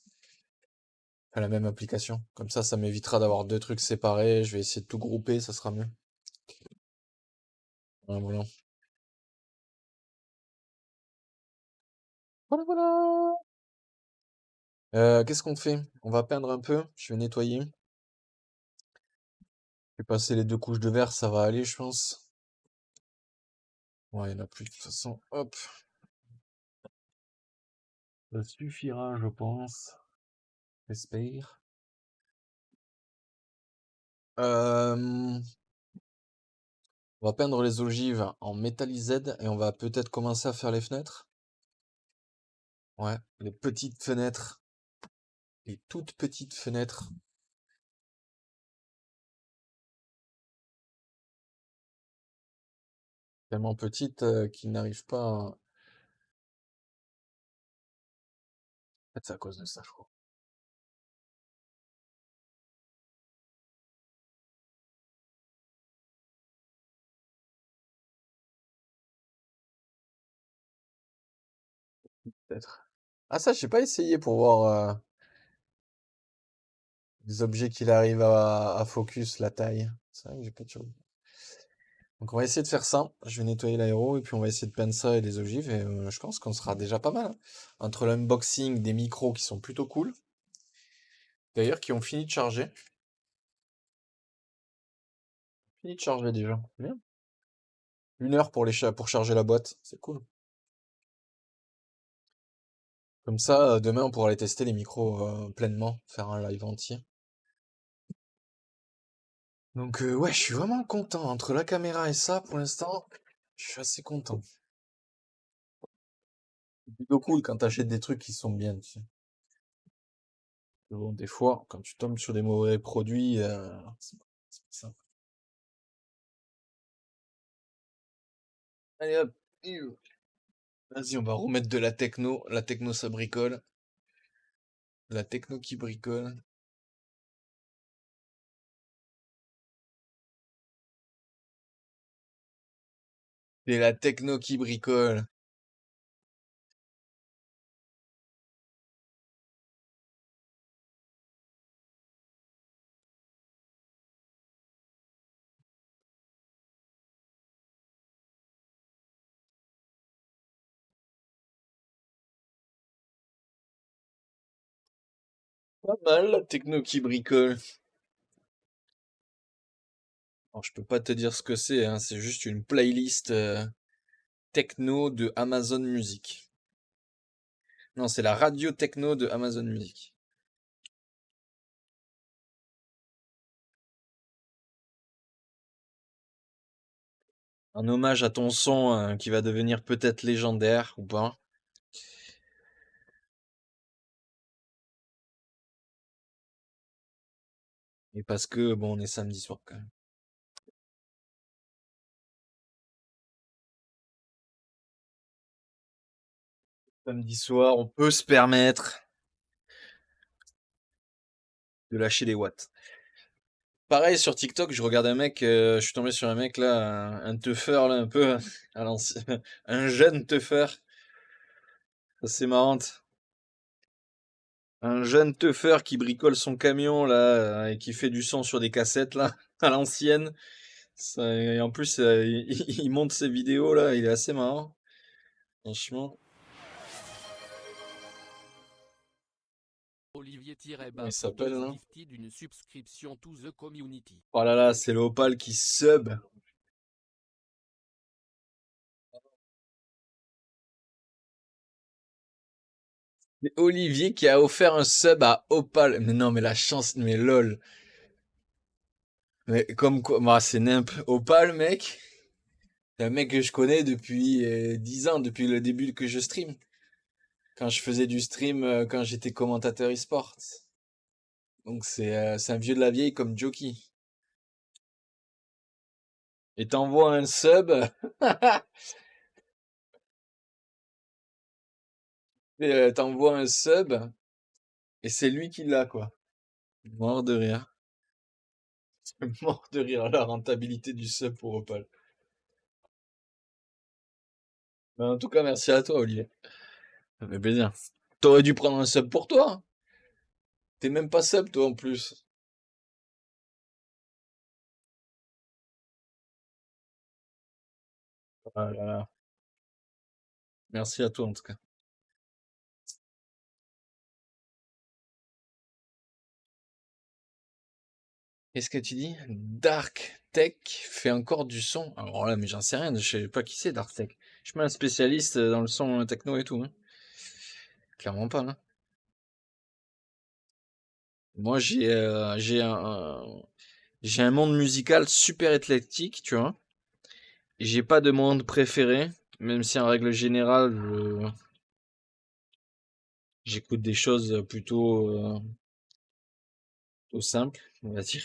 enfin, la même application. Comme ça m'évitera d'avoir deux trucs séparés. Je vais essayer de tout grouper, ça sera mieux. Voilà, voilà. Voilà, voilà. Qu'est-ce qu'on fait? On va peindre un peu. Je vais nettoyer. Je vais passer les deux couches de verre, ça va aller, je pense. Ouais, il n'y en a plus de toute façon. Hop. Ça suffira, je pense. J'espère. Euh, on va peindre les ogives en métallisé et on va peut-être commencer à faire les fenêtres. Ouais, les petites fenêtres. Les toutes petites fenêtres. Tellement petite qu'il n'arrive pas à... En fait, c'est à cause de ça, je crois. Peut-être. Ah ça, j'ai pas essayé pour voir les objets qu'il arrive à focus, la taille. C'est vrai que j'ai pas toujours... Donc on va essayer de faire ça. Je vais nettoyer l'aéro et puis on va essayer de peindre ça et les ogives et je pense qu'on sera déjà pas mal, hein. Entre l'unboxing des micros qui sont plutôt cool, d'ailleurs qui ont fini de charger. Fini de charger déjà. Bien. 1 heure pour pour charger la boîte, c'est cool. Comme ça, demain on pourra aller tester les micros pleinement, faire un live entier. Donc ouais, je suis vraiment content. Entre la caméra et ça, pour l'instant, je suis assez content. C'est plutôt cool quand t'achètes des trucs qui sont bien, tu sais. Mais bon, des fois, quand tu tombes sur des mauvais produits, c'est pas ça. Allez hop, vas-y, on va remettre de la techno. La techno, ça bricole. La techno qui bricole. C'est la techno qui bricole. Pas mal, la techno qui bricole. Alors, je peux pas te dire ce que c'est, hein, c'est juste une playlist techno de Amazon Music. Non, c'est la radio techno de Amazon Music. Un hommage à ton son qui va devenir peut-être légendaire ou pas. Et parce que, bon, on est samedi soir quand même. Samedi soir, on peut se permettre de lâcher les watts. Pareil sur TikTok, je regarde un mec, je suis tombé sur un mec là, un teufeur là un peu à l'ancien, un jeune teufeur, c'est marrant. Un jeune teufeur qui bricole son camion là et qui fait du son sur des cassettes là à l'ancienne. Et en plus, il monte ses vidéos là, il est assez marrant, franchement. Comment il Olivier-Bas s'appelle propose là? gifty d'une subscription to the community. Oh là là, c'est le Opal qui sub. C'est Olivier qui a offert un sub à Opal. Mais non, mais la chance, mais lol. Mais comme quoi, moi c'est nimp. Opal, mec. C'est un mec que je connais depuis 10 ans, depuis le début que je stream. Quand je faisais du stream, quand j'étais commentateur e-sport. Donc c'est un vieux de la vieille comme Joki. Et t'envoies un sub, et t'envoies un sub, et c'est lui qui l'a, quoi. Mort de rire. Mort de rire, la rentabilité du sub pour Opal. Mais en tout cas, merci à toi, Olivier. Ça fait plaisir. T'aurais dû prendre un sub pour toi, hein. T'es même pas sub, toi, en plus. Ah là là. Merci à toi, en tout cas. Qu'est-ce que tu dis? Dark Tech fait encore du son. Alors là, mais j'en sais rien, je sais pas qui c'est Dark Tech. Je suis pas un spécialiste dans le son techno et tout, hein. Clairement pas, hein. Moi, j'ai un monde musical super éclectique, tu vois. J'ai pas de monde préféré, même si en règle générale, j'écoute des choses plutôt simples, on va dire.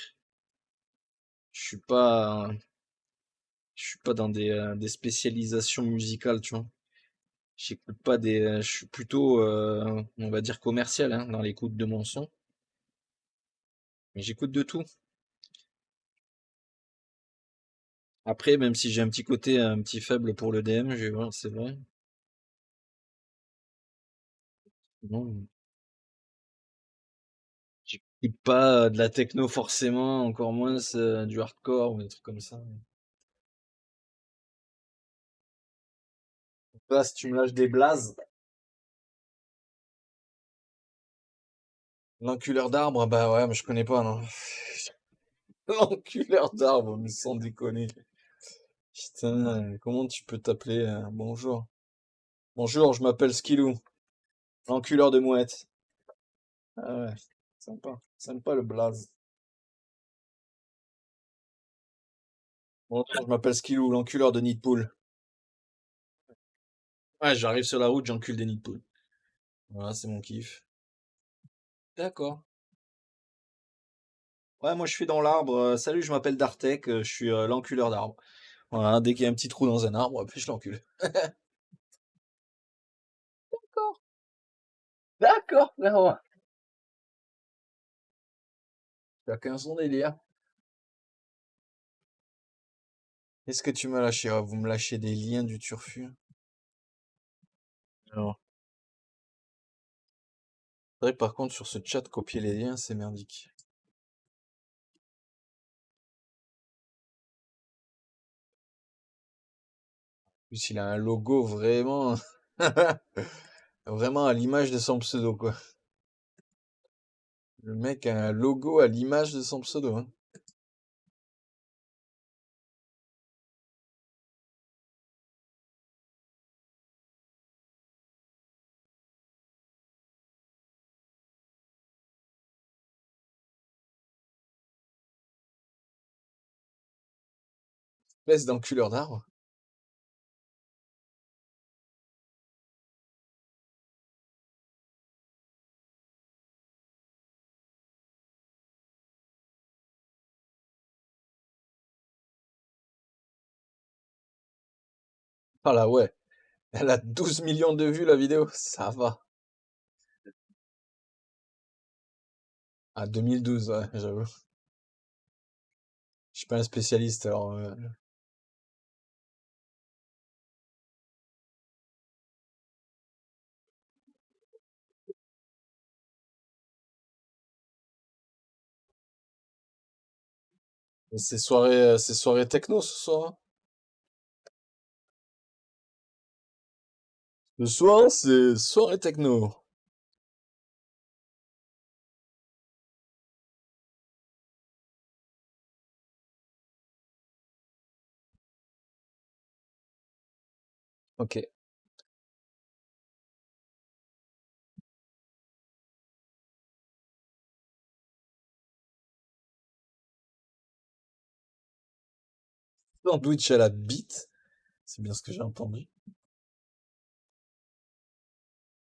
Je suis pas, Je suis pas dans des spécialisations musicales, tu vois. J'écoute pas je suis plutôt, on va dire commercial, hein, dans l'écoute de mon son. Mais j'écoute de tout. Après, même si j'ai un petit côté, un petit faible pour le l'EDM, voilà, c'est vrai. Non, j'écoute pas de la techno forcément, encore moins du hardcore ou des trucs comme ça. Là, si tu me lâches des blazes, L'enculeur d'arbre, bah ouais, mais je connais pas, non. L'enculeur d'arbre, mais sans déconner. Putain, comment tu peux t'appeler bonjour. Bonjour, je m'appelle Skilou, l'enculeur de mouette. Ah ouais, sympa. Sympa le blaze. Bonjour, je m'appelle Skilou, l'enculeur de nid de poule. Ouais, j'arrive sur la route, j'encule des nids de poule. Voilà, c'est mon kiff. D'accord. Ouais, moi je suis dans l'arbre. Salut, je m'appelle Dartek, je suis l'enculeur d'arbre. Voilà, dès qu'il y a un petit trou dans un arbre, hop, je l'encule. D'accord. D'accord, frérot. Chacun son délire. Est-ce que tu m'as lâché? Ah, vous me lâchez des liens du turfu. Non. C'est vrai que par contre, sur ce chat, copier les liens, c'est merdique. En plus, il a un logo vraiment... vraiment à l'image de son pseudo, quoi. Le mec a un logo à l'image de son pseudo, hein. Espèce d'enculeur d'arbre. Ah là, ouais. Elle a 12 millions de vues, la vidéo. Ça va. Ah, 2012, ouais, j'avoue. Je suis pas un spécialiste, alors... mais c'est soirée techno, ce soir, hein. Ce soir, c'est soirée techno. Ok. Sandwich à la bite. C'est bien ce que j'ai entendu.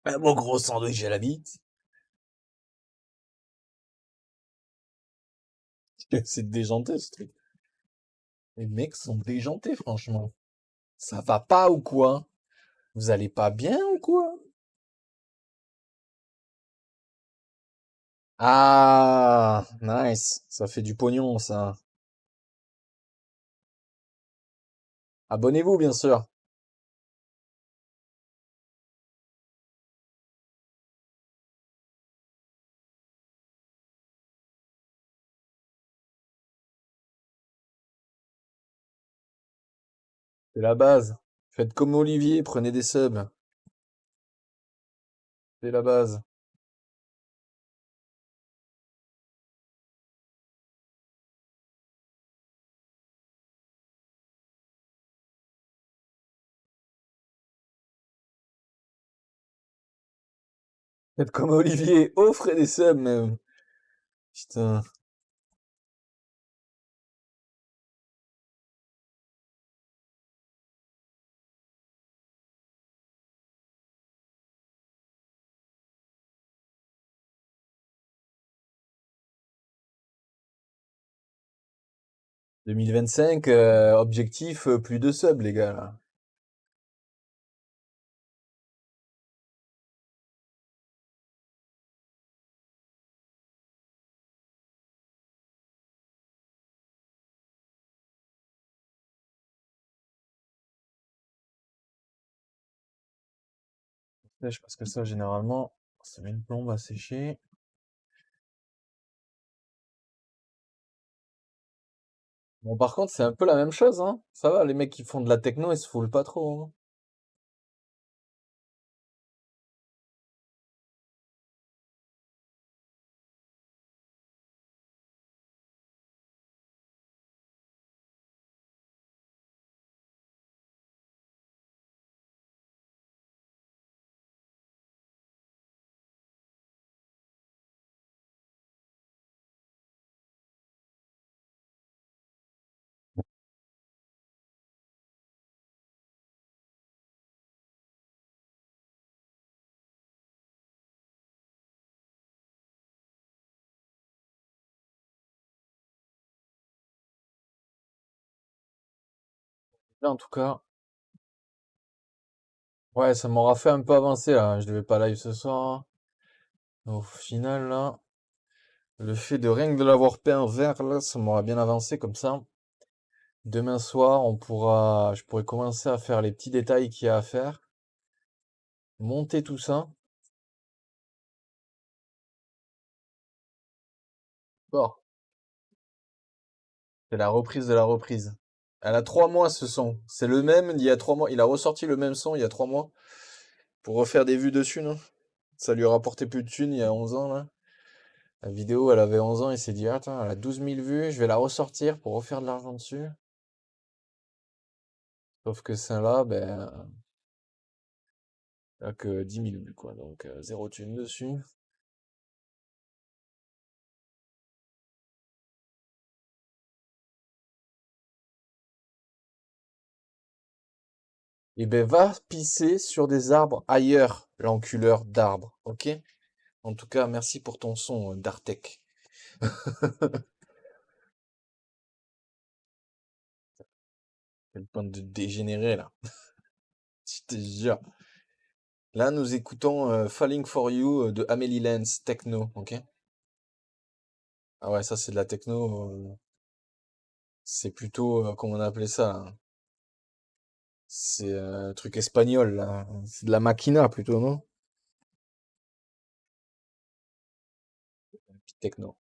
Un bon gros sandwich à la bite. C'est déjanté, ce truc. Les mecs sont déjantés, franchement. Ça va pas ou quoi? Vous allez pas bien ou quoi? Ah, nice. Ça fait du pognon, ça. Abonnez-vous, bien sûr. C'est la base. Faites comme Olivier, prenez des subs. C'est la base. Faites comme Olivier, offrez des subs, même. Putain. 2025, objectif, plus de subs, les gars, là. Sèche parce que ça, généralement, ça met une plombe à sécher. Bon, par contre, c'est un peu la même chose, hein. Ça va, les mecs qui font de la techno, ils se foulent pas trop, hein. Là, en tout cas, ouais, ça m'aura fait un peu avancer, là. Je devais pas live ce soir. Au final, là, le fait de rien que de l'avoir peint vert, là, ça m'aura bien avancé comme ça. Demain soir, je pourrais commencer à faire les petits détails qu'il y a à faire, monter tout ça. Bon, c'est la reprise de la reprise. Elle a 3 mois ce son. C'est le même il y a 3 mois. Il a ressorti le même son il y a 3 mois pour refaire des vues dessus, non? Ça lui a rapporté plus de thunes il y a 11 ans, là. La vidéo, elle avait 11 ans, il s'est dit, attends, elle a 12 000 vues, je vais la ressortir pour refaire de l'argent dessus. Sauf que celle-là, ben, elle a que 10 000 vues, quoi. Donc, zéro thune dessus. Et ben, va pisser sur des arbres ailleurs, l'enculeur d'arbres, ok? En tout cas, merci pour ton son, Dartek. Quel point de dégénéré, là. Je te jure. Là, nous écoutons Falling for You de Amelie Lenz, techno, ok? Ah ouais, ça, c'est de la techno. C'est plutôt, comment on appelait ça, hein. C'est un truc espagnol, là. C'est de la maquina, plutôt, non? Techno.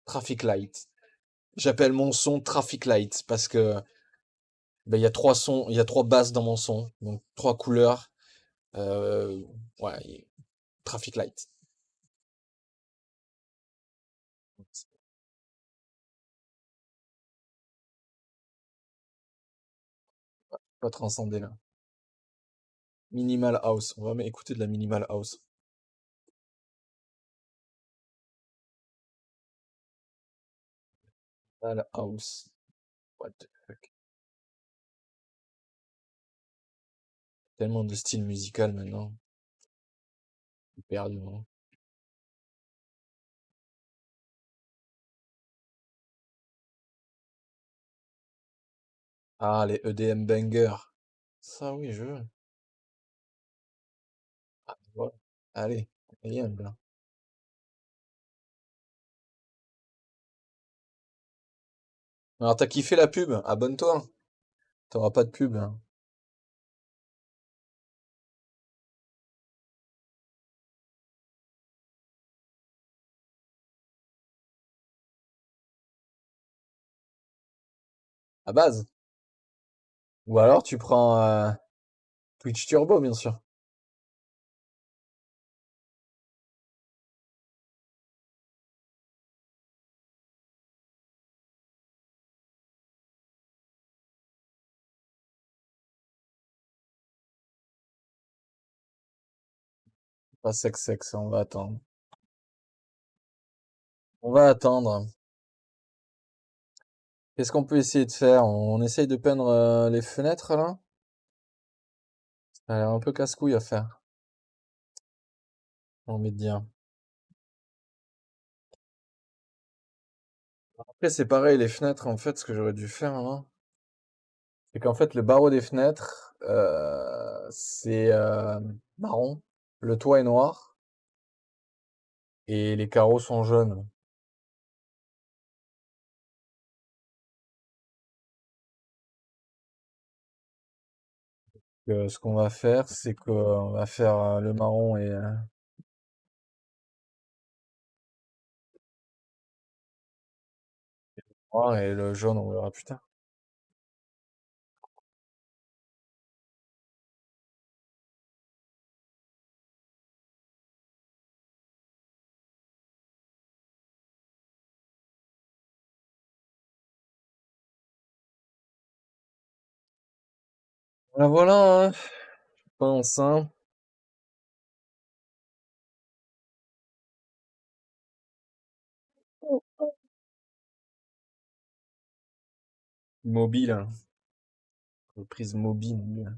Traffic Light. J'appelle mon son Traffic Light parce que ben, il y a 3 sons, il y a 3 basses dans mon son, donc 3 couleurs. Euh, ouais, Traffic Light. Pas transcender là. Minimal House. On va écouter de la Minimal House. Minimal House. What the fuck. Tellement de styles musicaux maintenant. Je suis perdu, hein. Ah, les EDM bangers. Ça, oui, je veux. Ah, voilà. Allez, viens, là. Alors, t'as kiffé la pub? Abonne-toi. T'auras pas de pub, hein. À base. Ou alors, tu prends Twitch Turbo, bien sûr. Pas sexe, on va attendre. On va attendre. Qu'est-ce qu'on peut essayer de faire? On essaye de peindre les fenêtres, là? Ça a l'air un peu casse-couille à faire, j'ai envie de dire. Après, c'est pareil, les fenêtres, en fait, ce que j'aurais dû faire, là, c'est qu'en fait, le barreau des fenêtres, c'est marron, le toit est noir, et les carreaux sont jaunes. Ce qu'on va faire, c'est qu'on va faire le marron et noir, et le jaune, on verra plus tard. Voilà, voilà, hein, je pense, hein. Mobile, hein. Reprise mobile.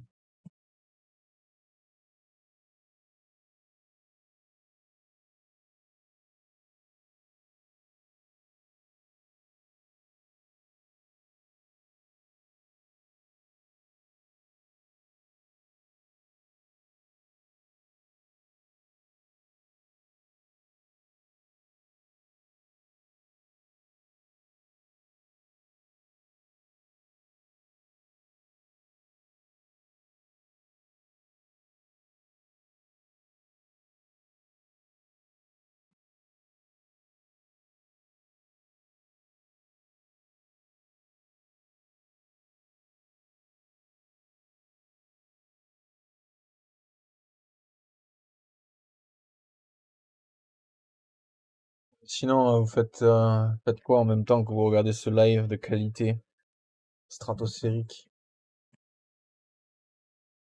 Sinon, faites quoi en même temps que vous regardez ce live de qualité stratosphérique?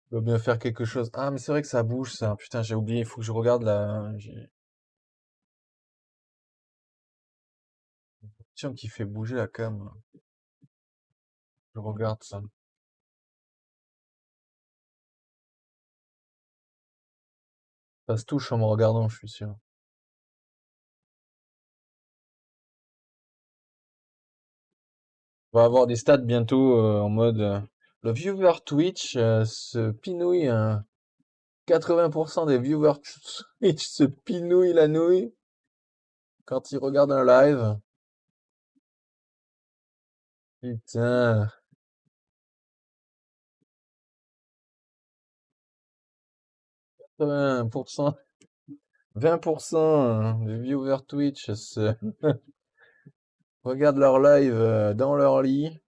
Il doit bien faire quelque chose. Ah, mais c'est vrai que ça bouge, ça. Putain, j'ai oublié, il faut que je regarde la... J'ai une option qui fait bouger la cam. Je regarde ça. Ça se touche en me regardant, je suis sûr. On va avoir des stats bientôt en mode... le viewer Twitch se pinouille, hein. 80% des viewers Twitch se pinouillent la nouille quand ils regardent un live. Putain. 80%, 20% des viewers Twitch se regardent leur live dans leur lit.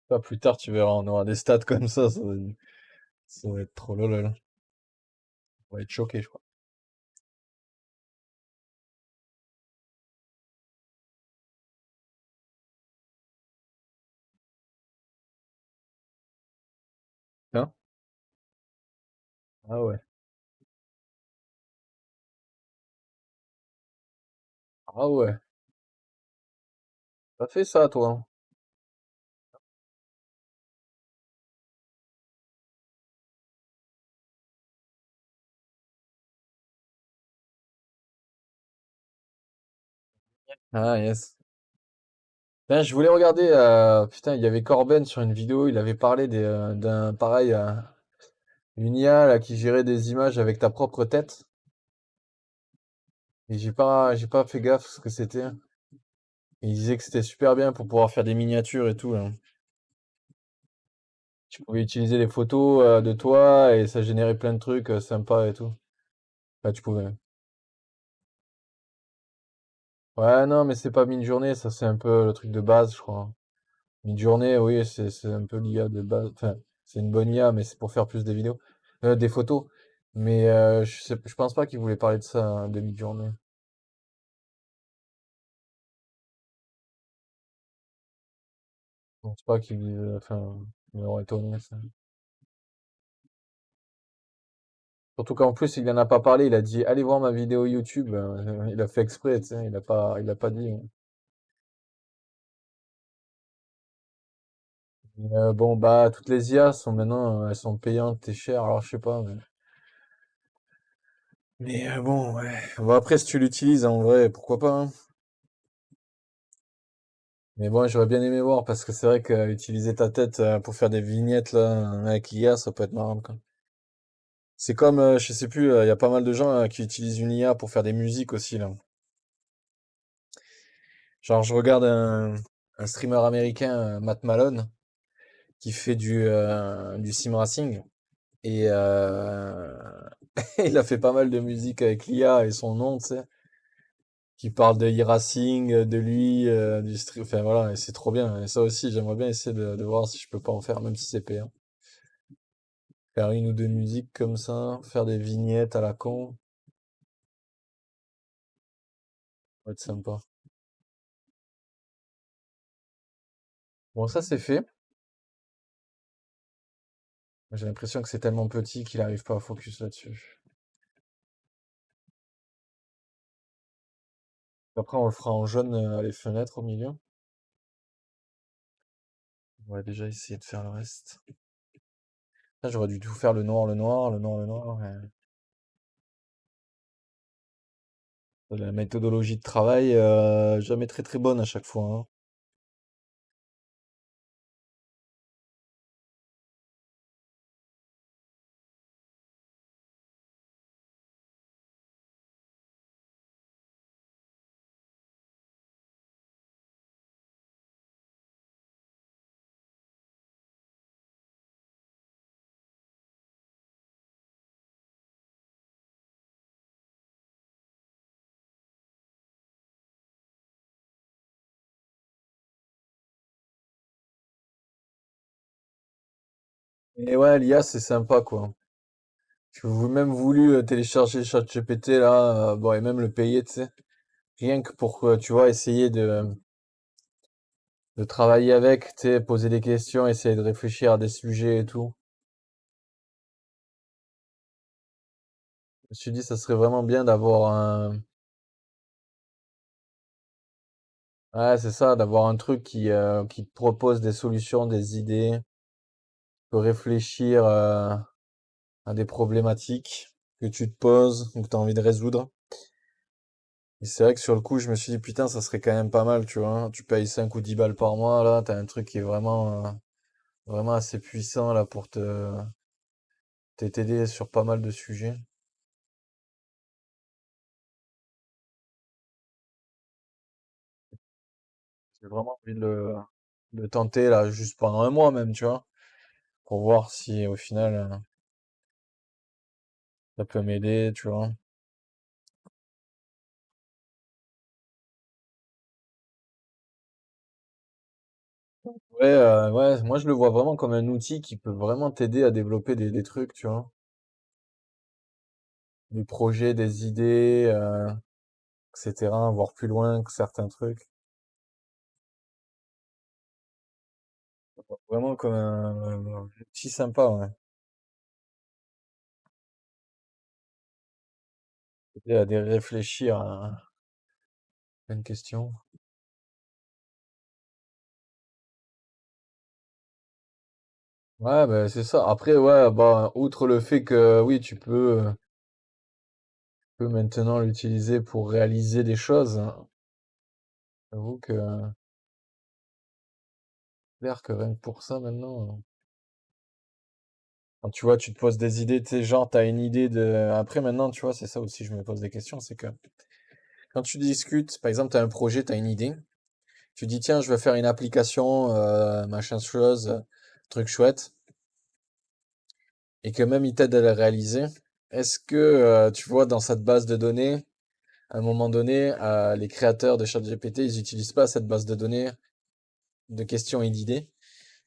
Pas plus tard, tu verras, on aura des stats comme ça va être trop lol. On va être choqué, je crois. Hein? Ah ouais. Ah ouais. T'as fait ça, toi, hein? Ah yes. Putain, je voulais regarder, putain, il y avait Corben sur une vidéo, il avait parlé d'un pareil, une IA là, qui gérait des images avec ta propre tête. Et j'ai pas fait gaffe ce que c'était. Il disait que c'était super bien pour pouvoir faire des miniatures et tout, là. Tu pouvais utiliser les photos de toi et ça générait plein de trucs sympas et tout. Enfin, tu pouvais. Ouais, non, mais c'est pas Midjourney, ça c'est un peu le truc de base, je crois. Midjourney, oui, c'est un peu l'IA de base. Enfin, c'est une bonne IA, mais c'est pour faire plus des vidéos, des photos. Mais je pense pas qu'il voulait parler de ça, hein, de Midjourney. Je pense pas enfin, il m'aurait étonné ça. Surtout qu'en plus, il en a pas parlé, il a dit, allez voir ma vidéo YouTube. Il a fait exprès, tu sais, il a pas dit, hein. Bon, bah, toutes les IA sont maintenant, elles sont payantes, t'es cher, alors je sais pas, mais bon, ouais. Bon, après, si tu l'utilises, en vrai, pourquoi pas, hein. Mais bon, j'aurais bien aimé voir, parce que c'est vrai que utiliser ta tête pour faire des vignettes, là, avec l'IA, ça peut être marrant, quoi. C'est comme, je sais plus, il y a pas mal de gens qui utilisent une IA pour faire des musiques aussi, là. Genre, je regarde un streamer américain, Matt Malone, qui fait du sim racing. Et il a fait pas mal de musique avec l'IA et son nom, tu sais, qui parle de e-racing, de lui, du stream. Enfin voilà, et c'est trop bien. Et ça aussi, j'aimerais bien essayer de voir si je peux pas en faire, même si c'est payant. Faire une ou deux musiques comme ça, faire des vignettes à la con, ça va être sympa. Bon, ça c'est fait. J'ai l'impression que c'est tellement petit qu'il arrive pas à focus là-dessus. Après, on le fera en jaune les fenêtres au milieu. On va déjà essayer de faire le reste. Là, j'aurais dû tout faire le noir, le noir, le noir, le noir. La méthodologie de travail, jamais très très bonne à chaque fois, hein. Et ouais, l'IA, c'est sympa, quoi. J'ai même voulu télécharger ChatGPT, là, bon, et même le payer, tu sais. Rien que pour, tu vois, essayer de travailler avec, tu sais, poser des questions, essayer de réfléchir à des sujets et tout. Je me suis dit, ça serait vraiment bien d'avoir ouais, c'est ça, d'avoir un truc qui te propose des solutions, des idées, peut réfléchir, à des problématiques que tu te poses ou que tu as envie de résoudre. Et c'est vrai que sur le coup, je me suis dit, putain, ça serait quand même pas mal, tu vois. Tu payes 5 ou 10 balles par mois, là, t'as un truc qui est vraiment assez puissant, là, pour t'aider sur pas mal de sujets. J'ai vraiment envie de tenter, là, juste pendant un mois même, tu vois, pour voir si, au final, ça peut m'aider, tu vois. Ouais, ouais, moi, je le vois vraiment comme un outil qui peut vraiment t'aider à développer des trucs, tu vois. Des projets, des idées, etc., voir plus loin que certains trucs. Vraiment comme un outil sympa, ouais. Aider à réfléchir à plein de questions. Ouais, bah, c'est ça. Après, ouais, bah, outre le fait que oui, tu peux maintenant l'utiliser pour réaliser des choses, hein. J'avoue que, clair que rien que pour ça maintenant, quand tu vois, tu te poses des idées, tu sais, genre, t'as une idée de. Après, maintenant, tu vois, c'est ça aussi, je me pose des questions, c'est que quand tu discutes, par exemple, t'as un projet, t'as une idée, tu dis, tiens, je vais faire une application, machin chose, truc chouette, et que même il t'aide à la réaliser. Est-ce que, tu vois, dans cette base de données, à un moment donné, les créateurs de ChatGPT, ils n'utilisent pas cette base de données de questions et d'idées.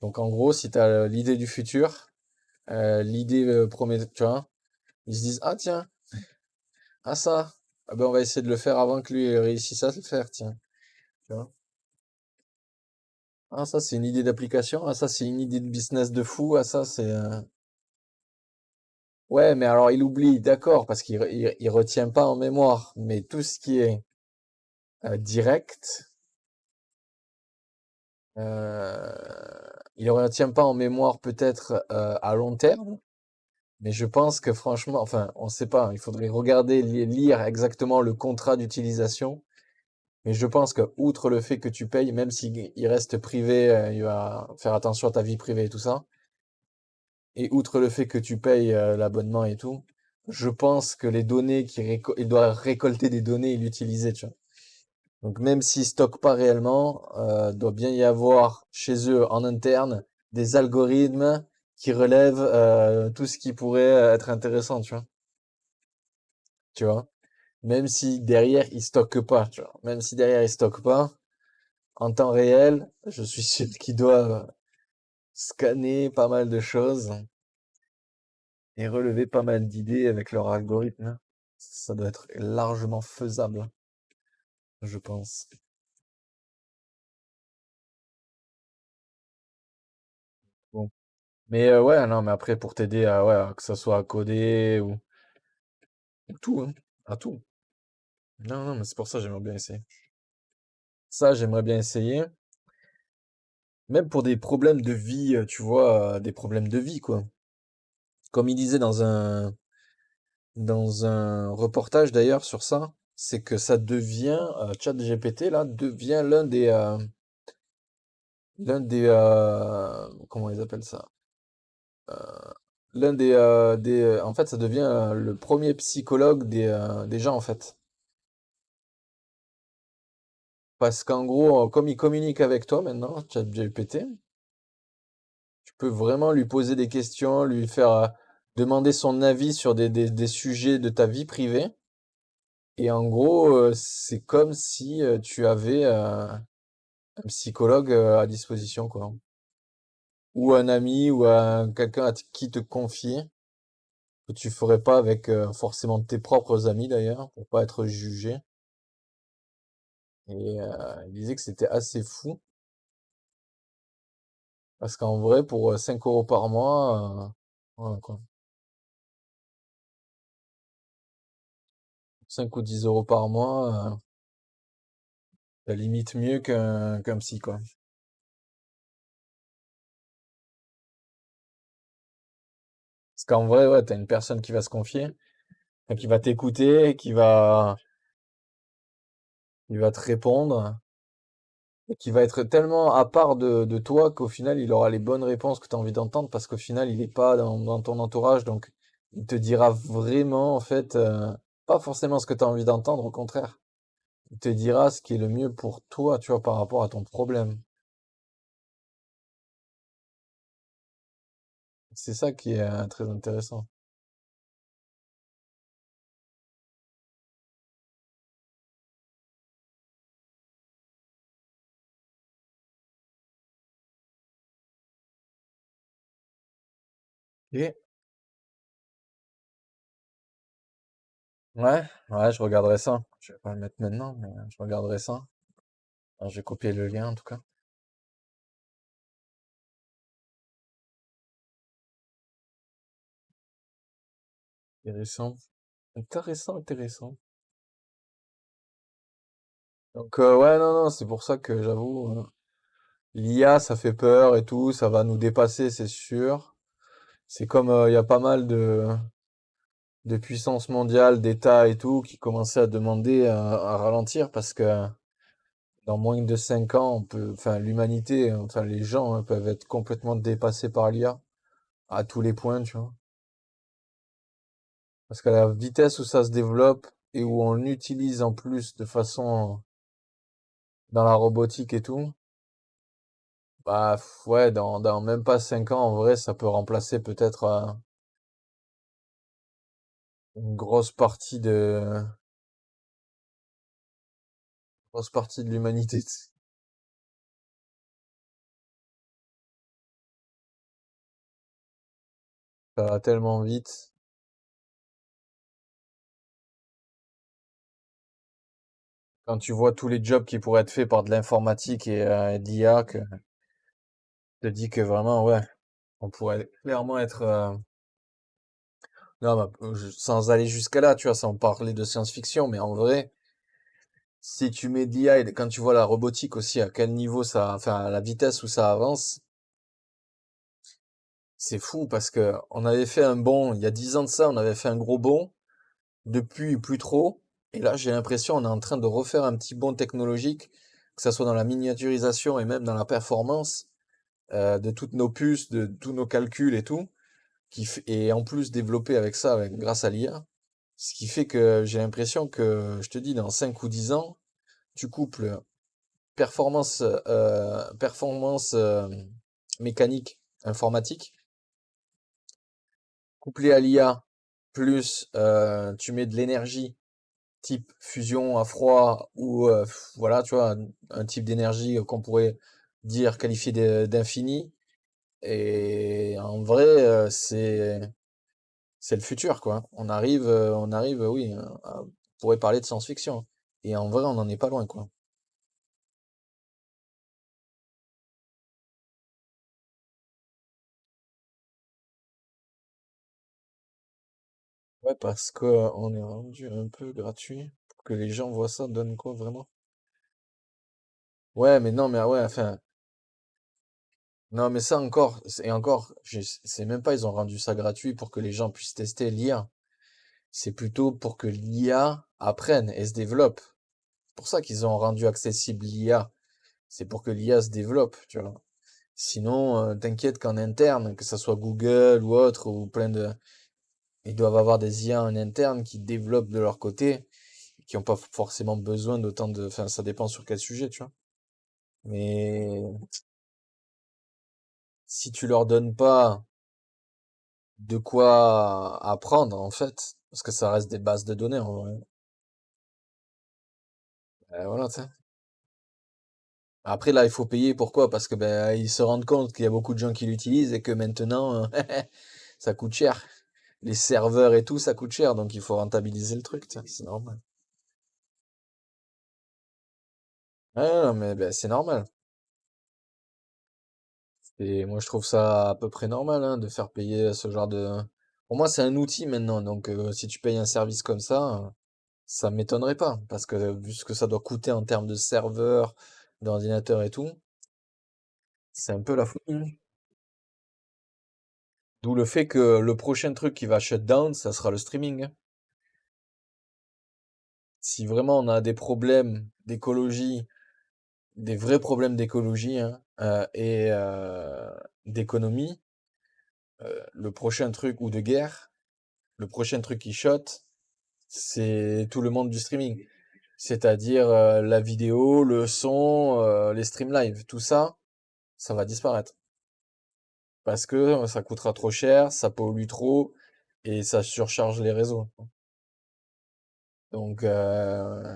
Donc en gros, si tu as l'idée du futur, l'idée tu vois, ils se disent, ah tiens, ah ça, ah ben on va essayer de le faire avant que lui réussisse à le faire, tiens. Tu vois. Ah ça c'est une idée d'application, ah ça c'est une idée de business de fou, ah ça c'est... Ouais, mais alors il oublie, d'accord, parce qu'il retient pas en mémoire, mais tout ce qui est direct, il retient pas en mémoire peut-être à long terme, mais je pense que franchement, enfin, on sait pas, il faudrait regarder, lire exactement le contrat d'utilisation. Mais je pense que, outre le fait que tu payes, même s'il il reste privé, il va faire attention à ta vie privée et tout ça, et outre le fait que tu payes l'abonnement et tout, je pense que les données il doit récolter des données et l'utiliser, tu vois. Donc même s'ils stockent pas réellement, doit bien y avoir chez eux en interne des algorithmes qui relèvent tout ce qui pourrait être intéressant, tu vois. Tu vois. Même si derrière ils stockent pas, tu vois. Même si derrière ils stockent pas, en temps réel, je suis sûr qu'ils doivent scanner pas mal de choses et relever pas mal d'idées avec leur algorithme. Ça doit être largement faisable, je pense. Bon. Mais ouais, non, mais après pour t'aider à, ouais, que ça soit à coder ou tout, hein, à tout. Non, non, mais c'est pour ça que j'aimerais bien essayer. Ça, j'aimerais bien essayer. Même pour des problèmes de vie, tu vois, des problèmes de vie, quoi. Comme il disait dans un reportage d'ailleurs sur ça, c'est que ça devient, ChatGPT là, devient comment ils appellent ça? En fait, ça devient le premier psychologue des gens en fait. Parce qu'en gros, comme il communique avec toi maintenant, ChatGPT, tu peux vraiment lui poser des questions, lui faire demander son avis sur des sujets de ta vie privée. Et en gros, c'est comme si tu avais un psychologue à disposition, quoi. Ou un ami ou quelqu'un à qui te confier, que tu ferais pas avec forcément tes propres amis d'ailleurs, pour pas être jugé. Et il disait que c'était assez fou, parce qu'en vrai, pour 5 euros par mois, voilà quoi. 5 ou 10 euros par mois, ça limite mieux qu'un psy, quoi. Parce qu'en vrai, ouais, t'as une personne qui va se confier, enfin, qui va t'écouter, qui va te répondre. Et qui va être tellement à part de toi qu'au final, il aura les bonnes réponses que tu as envie d'entendre parce qu'au final, il n'est pas dans ton entourage. Donc, il te dira vraiment, en fait, pas forcément ce que tu as envie d'entendre, au contraire. Il te dira ce qui est le mieux pour toi, tu vois, par rapport à ton problème. C'est ça qui est très intéressant. Et ouais, ouais, je regarderai ça. Je vais pas le mettre maintenant, mais je regarderai ça. Alors, j'ai copié le lien, en tout cas. Intéressant. Intéressant, intéressant. Donc, ouais, non, non, c'est pour ça que j'avoue. L'IA, ça fait peur et tout, ça va nous dépasser, c'est sûr. C'est comme il y a pas mal de puissances mondiales, d'États et tout, qui commençaient à demander à ralentir parce que dans moins de 5 ans, enfin, l'humanité, enfin, les gens peuvent être complètement dépassés par l'IA à tous les points, tu vois. Parce qu'à la vitesse où ça se développe et où on l'utilise en plus de façon dans la robotique et tout, bah ouais, dans même pas 5 ans, en vrai, ça peut remplacer peut-être une grosse partie de l'humanité. Ça va tellement vite. Quand tu vois tous les jobs qui pourraient être faits par de l'informatique et de l'IA, que te dis que vraiment, ouais, on pourrait clairement être, non, bah, sans aller jusqu'à là, tu vois, sans parler de science-fiction, mais en vrai, si tu mets de l'IA et quand tu vois la robotique aussi, à quel niveau ça, enfin, à la vitesse où ça avance, C'est fou parce que on avait fait un bond, il y a 10 ans de ça, on avait fait un gros bond. Depuis, plus trop. Et là, j'ai l'impression on est en train de refaire un petit bond technologique, que ça soit dans la miniaturisation et même dans la performance de toutes nos puces, de tous nos calculs et tout, et en plus développé avec ça, grâce à l'IA. Ce qui fait que j'ai l'impression que, je te dis, dans 5 ou 10 ans, tu couples performance mécanique, informatique, couplé à l'IA, plus tu mets de l'énergie type fusion à froid ou voilà, tu vois, un type d'énergie qu'on pourrait dire qualifié d'infini. Et en vrai, c'est le futur, quoi. On arrive, oui, on pourrait parler de science-fiction. Et en vrai, on n'en est pas loin, quoi. Ouais, parce que on est rendu un peu gratuit pour que les gens voient ça donne quoi vraiment? Ouais, mais non, mais ouais, enfin, non, mais ça encore, et encore, je sais même pas, ils ont rendu ça gratuit pour que les gens puissent tester l'IA. C'est plutôt pour que l'IA apprenne et se développe. C'est pour ça qu'ils ont rendu accessible l'IA. C'est pour que l'IA se développe, tu vois. Sinon, t'inquiète qu'en interne, que ça soit Google ou autre, ou plein de... Ils doivent avoir des IA en interne qui développent de leur côté, qui n'ont pas forcément besoin d'autant de... Enfin, ça dépend sur quel sujet, tu vois. Mais si tu leur donnes pas de quoi apprendre, en fait, parce que ça reste des bases de données, en vrai. Voilà, tu sais. Après, là, il faut payer. Pourquoi? Parce que ben, ils se rendent compte qu'il y a beaucoup de gens qui l'utilisent et que maintenant, ça coûte cher. Les serveurs et tout, ça coûte cher. Donc, il faut rentabiliser le truc, tu sais, c'est normal. Non, mais ben, c'est normal. Et moi, je trouve ça à peu près normal hein, de faire payer ce genre de... Pour moi, c'est un outil maintenant. Donc, si tu payes un service comme ça m'étonnerait pas. Parce que vu ce que ça doit coûter en termes de serveurs, d'ordinateurs et tout, c'est un peu la folie, hein. D'où le fait que le prochain truc qui va shut down, ça sera le streaming, hein. Si vraiment on a des problèmes d'écologie, des vrais problèmes d'écologie hein, et d'économie, le prochain truc ou de guerre, le prochain truc qui shot, c'est tout le monde du streaming. C'est-à-dire la vidéo, le son, les streams live, tout ça, ça va disparaître. Parce que ça coûtera trop cher, ça pollue trop et ça surcharge les réseaux. Donc,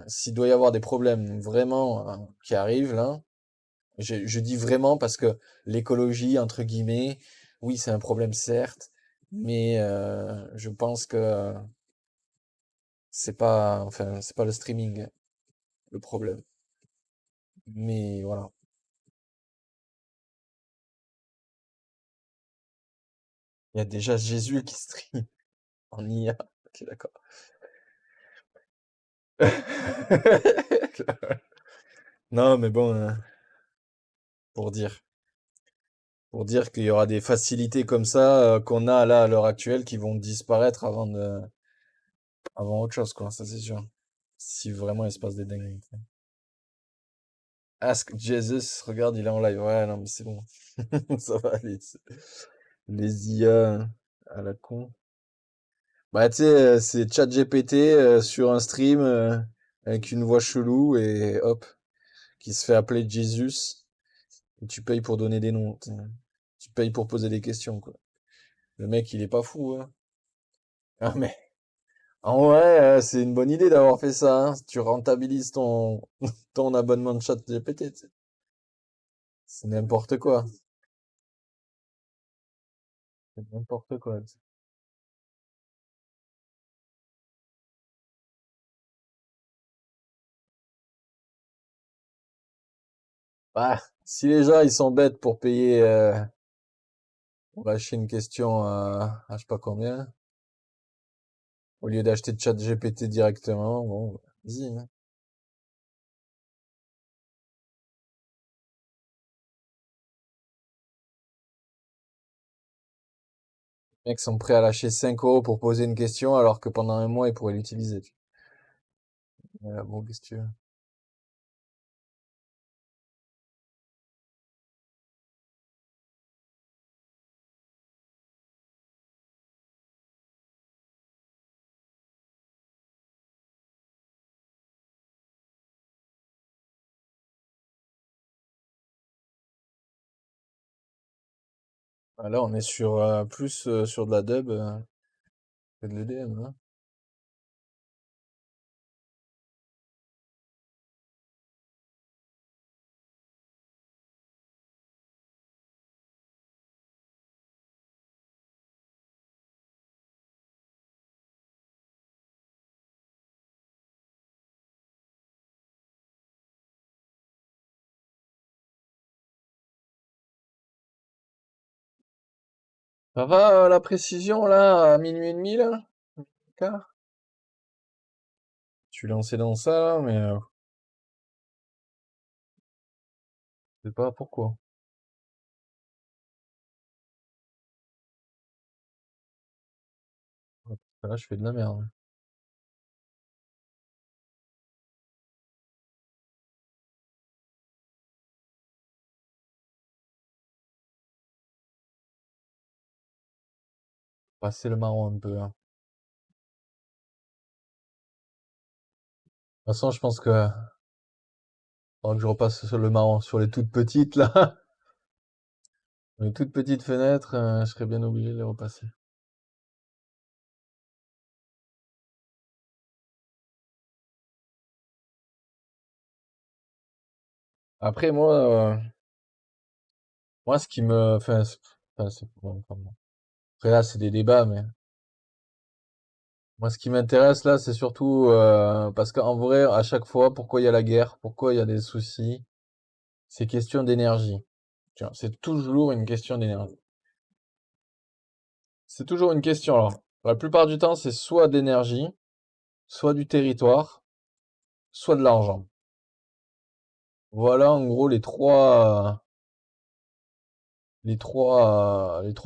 s'il doit y avoir des problèmes vraiment qui arrivent là, je dis vraiment parce que l'écologie, entre guillemets, oui, c'est un problème certes, mais je pense que c'est pas le streaming le problème. Mais voilà, il y a déjà Jésus qui stream en IA. Ok, d'accord. Non, mais bon, pour dire, pour dire qu'il y aura des facilités comme ça qu'on a là à l'heure actuelle qui vont disparaître avant autre chose, quoi, ça c'est sûr. Si vraiment il se passe des dingueries. Ask Jesus, regarde, il est en live. Ouais, non, mais c'est bon. Ça va aller. Les IA à la con. Bah, tu sais, c'est ChatGPT sur un stream avec une voix chelou et hop, qui se fait appeler Jesus. Et tu payes pour donner des noms, tu sais. Tu payes pour poser des questions, quoi. Le mec, il est pas fou, hein. Ah, mais en vrai, c'est une bonne idée d'avoir fait ça, hein. Tu rentabilises ton abonnement de ChatGPT, tu sais. C'est n'importe quoi. C'est n'importe quoi. Ah, si les gens ils sont bêtes pour payer, pour lâcher une question à je sais pas combien, au lieu d'acheter de chat GPT directement, bon, vas-y, hein. Les mecs sont prêts à lâcher 5 € pour poser une question alors que pendant un mois ils pourraient l'utiliser. Bon, qu'est-ce que tu veux? Ah, là, on est sur plus sur de la dub que de l'EDM, hein. Ça va la précision là, à minuit et demi là? Quart. Je suis lancé dans ça là, mais je sais pas pourquoi. Là, je fais de la merde. Passer le marron un peu, hein. De toute façon, je pense que faudra que je repasse sur le marron, sur les toutes petites là. Les toutes petites fenêtres, je serais bien obligé de les repasser. Après, moi, ce qui me, enfin, bon, enfin, bon. Après là, c'est des débats, mais moi, ce qui m'intéresse là, c'est surtout parce qu'en vrai, à chaque fois, pourquoi il y a la guerre, pourquoi il y a des soucis, c'est question d'énergie. Tu vois, c'est toujours une question d'énergie. C'est toujours une question. Alors, la plupart du temps, c'est soit d'énergie, soit du territoire, soit de l'argent. Voilà, en gros, les trois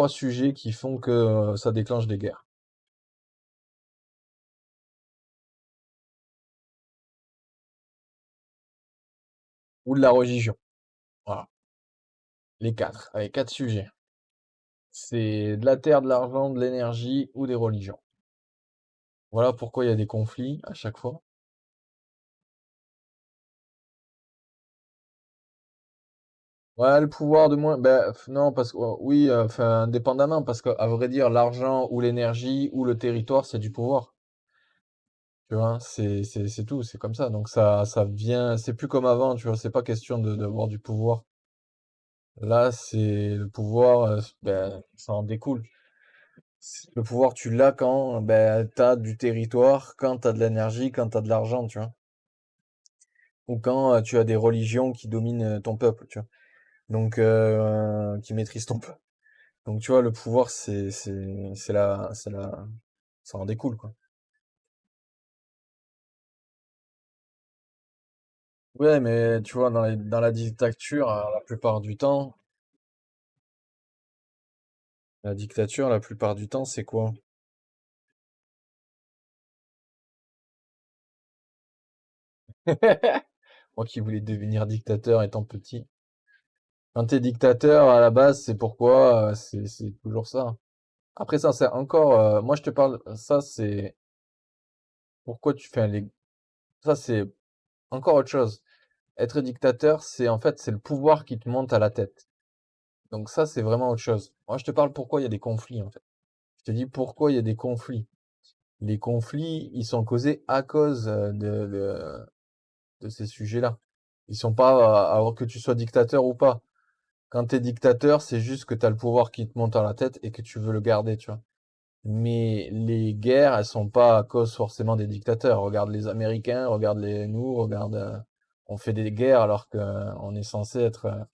sujets qui font que ça déclenche des guerres. Ou de la religion. Voilà. Les quatre sujets. C'est de la terre, de l'argent, de l'énergie ou des religions. Voilà pourquoi il y a des conflits à chaque fois. Ouais, le pouvoir de moins, ben non, parce que oui, enfin indépendamment, parce qu'à vrai dire, l'argent ou l'énergie ou le territoire, c'est du pouvoir. Tu vois, c'est tout, c'est comme ça. Donc ça vient, c'est plus comme avant, tu vois, c'est pas question d'avoir du pouvoir. Là, c'est le pouvoir, ben, ça en découle. Le pouvoir, tu l'as quand ben, t'as du territoire, quand t'as de l'énergie, quand t'as de l'argent, tu vois. Ou quand tu as des religions qui dominent ton peuple, tu vois. Donc, qui maîtrisent ton peuple. Donc, tu vois, le pouvoir, ça en découle, quoi. Ouais, mais tu vois, dans la dictature, la dictature, la plupart du temps, c'est quoi? Moi qui voulais devenir dictateur étant petit. Quand t'es dictateur, à la base, c'est pourquoi, c'est toujours ça. Après ça, c'est encore, moi je te parle, ça c'est pourquoi tu fais ça c'est encore autre chose. Être dictateur, c'est en fait, c'est le pouvoir qui te monte à la tête. Donc ça, c'est vraiment autre chose. Moi, je te parle pourquoi il y a des conflits, en fait. Je te dis pourquoi il y a des conflits. Les conflits, ils sont causés à cause de ces sujets-là. Ils sont pas, alors que tu sois dictateur ou pas. Quand t'es dictateur, c'est juste que t'as le pouvoir qui te monte à la tête et que tu veux le garder, tu vois. Mais les guerres, elles sont pas à cause forcément des dictateurs. Regarde les Américains, regarde nous, regarde, on fait des guerres alors que on est censé être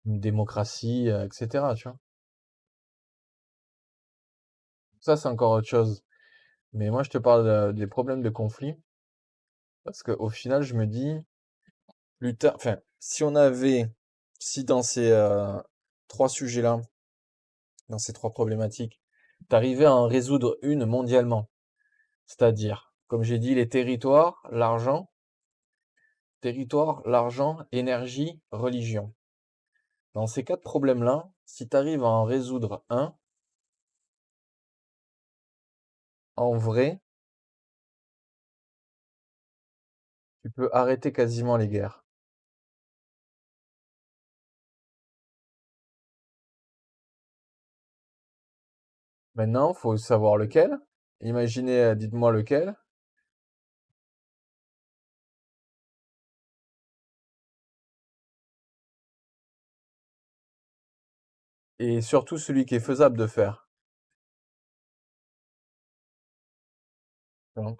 une démocratie, etc. Tu vois. Ça, c'est encore autre chose. Mais moi, je te parle des problèmes de conflit parce qu'au final, je me dis plus tard, enfin, si dans ces trois sujets-là, dans ces trois problématiques. T'arrivais à en résoudre une mondialement. C'est-à-dire, comme j'ai dit, les territoire, l'argent, énergie, religion. Dans ces quatre problèmes-là, si tu arrives à en résoudre un, en vrai, tu peux arrêter quasiment les guerres. Maintenant, faut savoir lequel. Imaginez, dites-moi lequel. Et surtout celui qui est faisable de faire. Hein.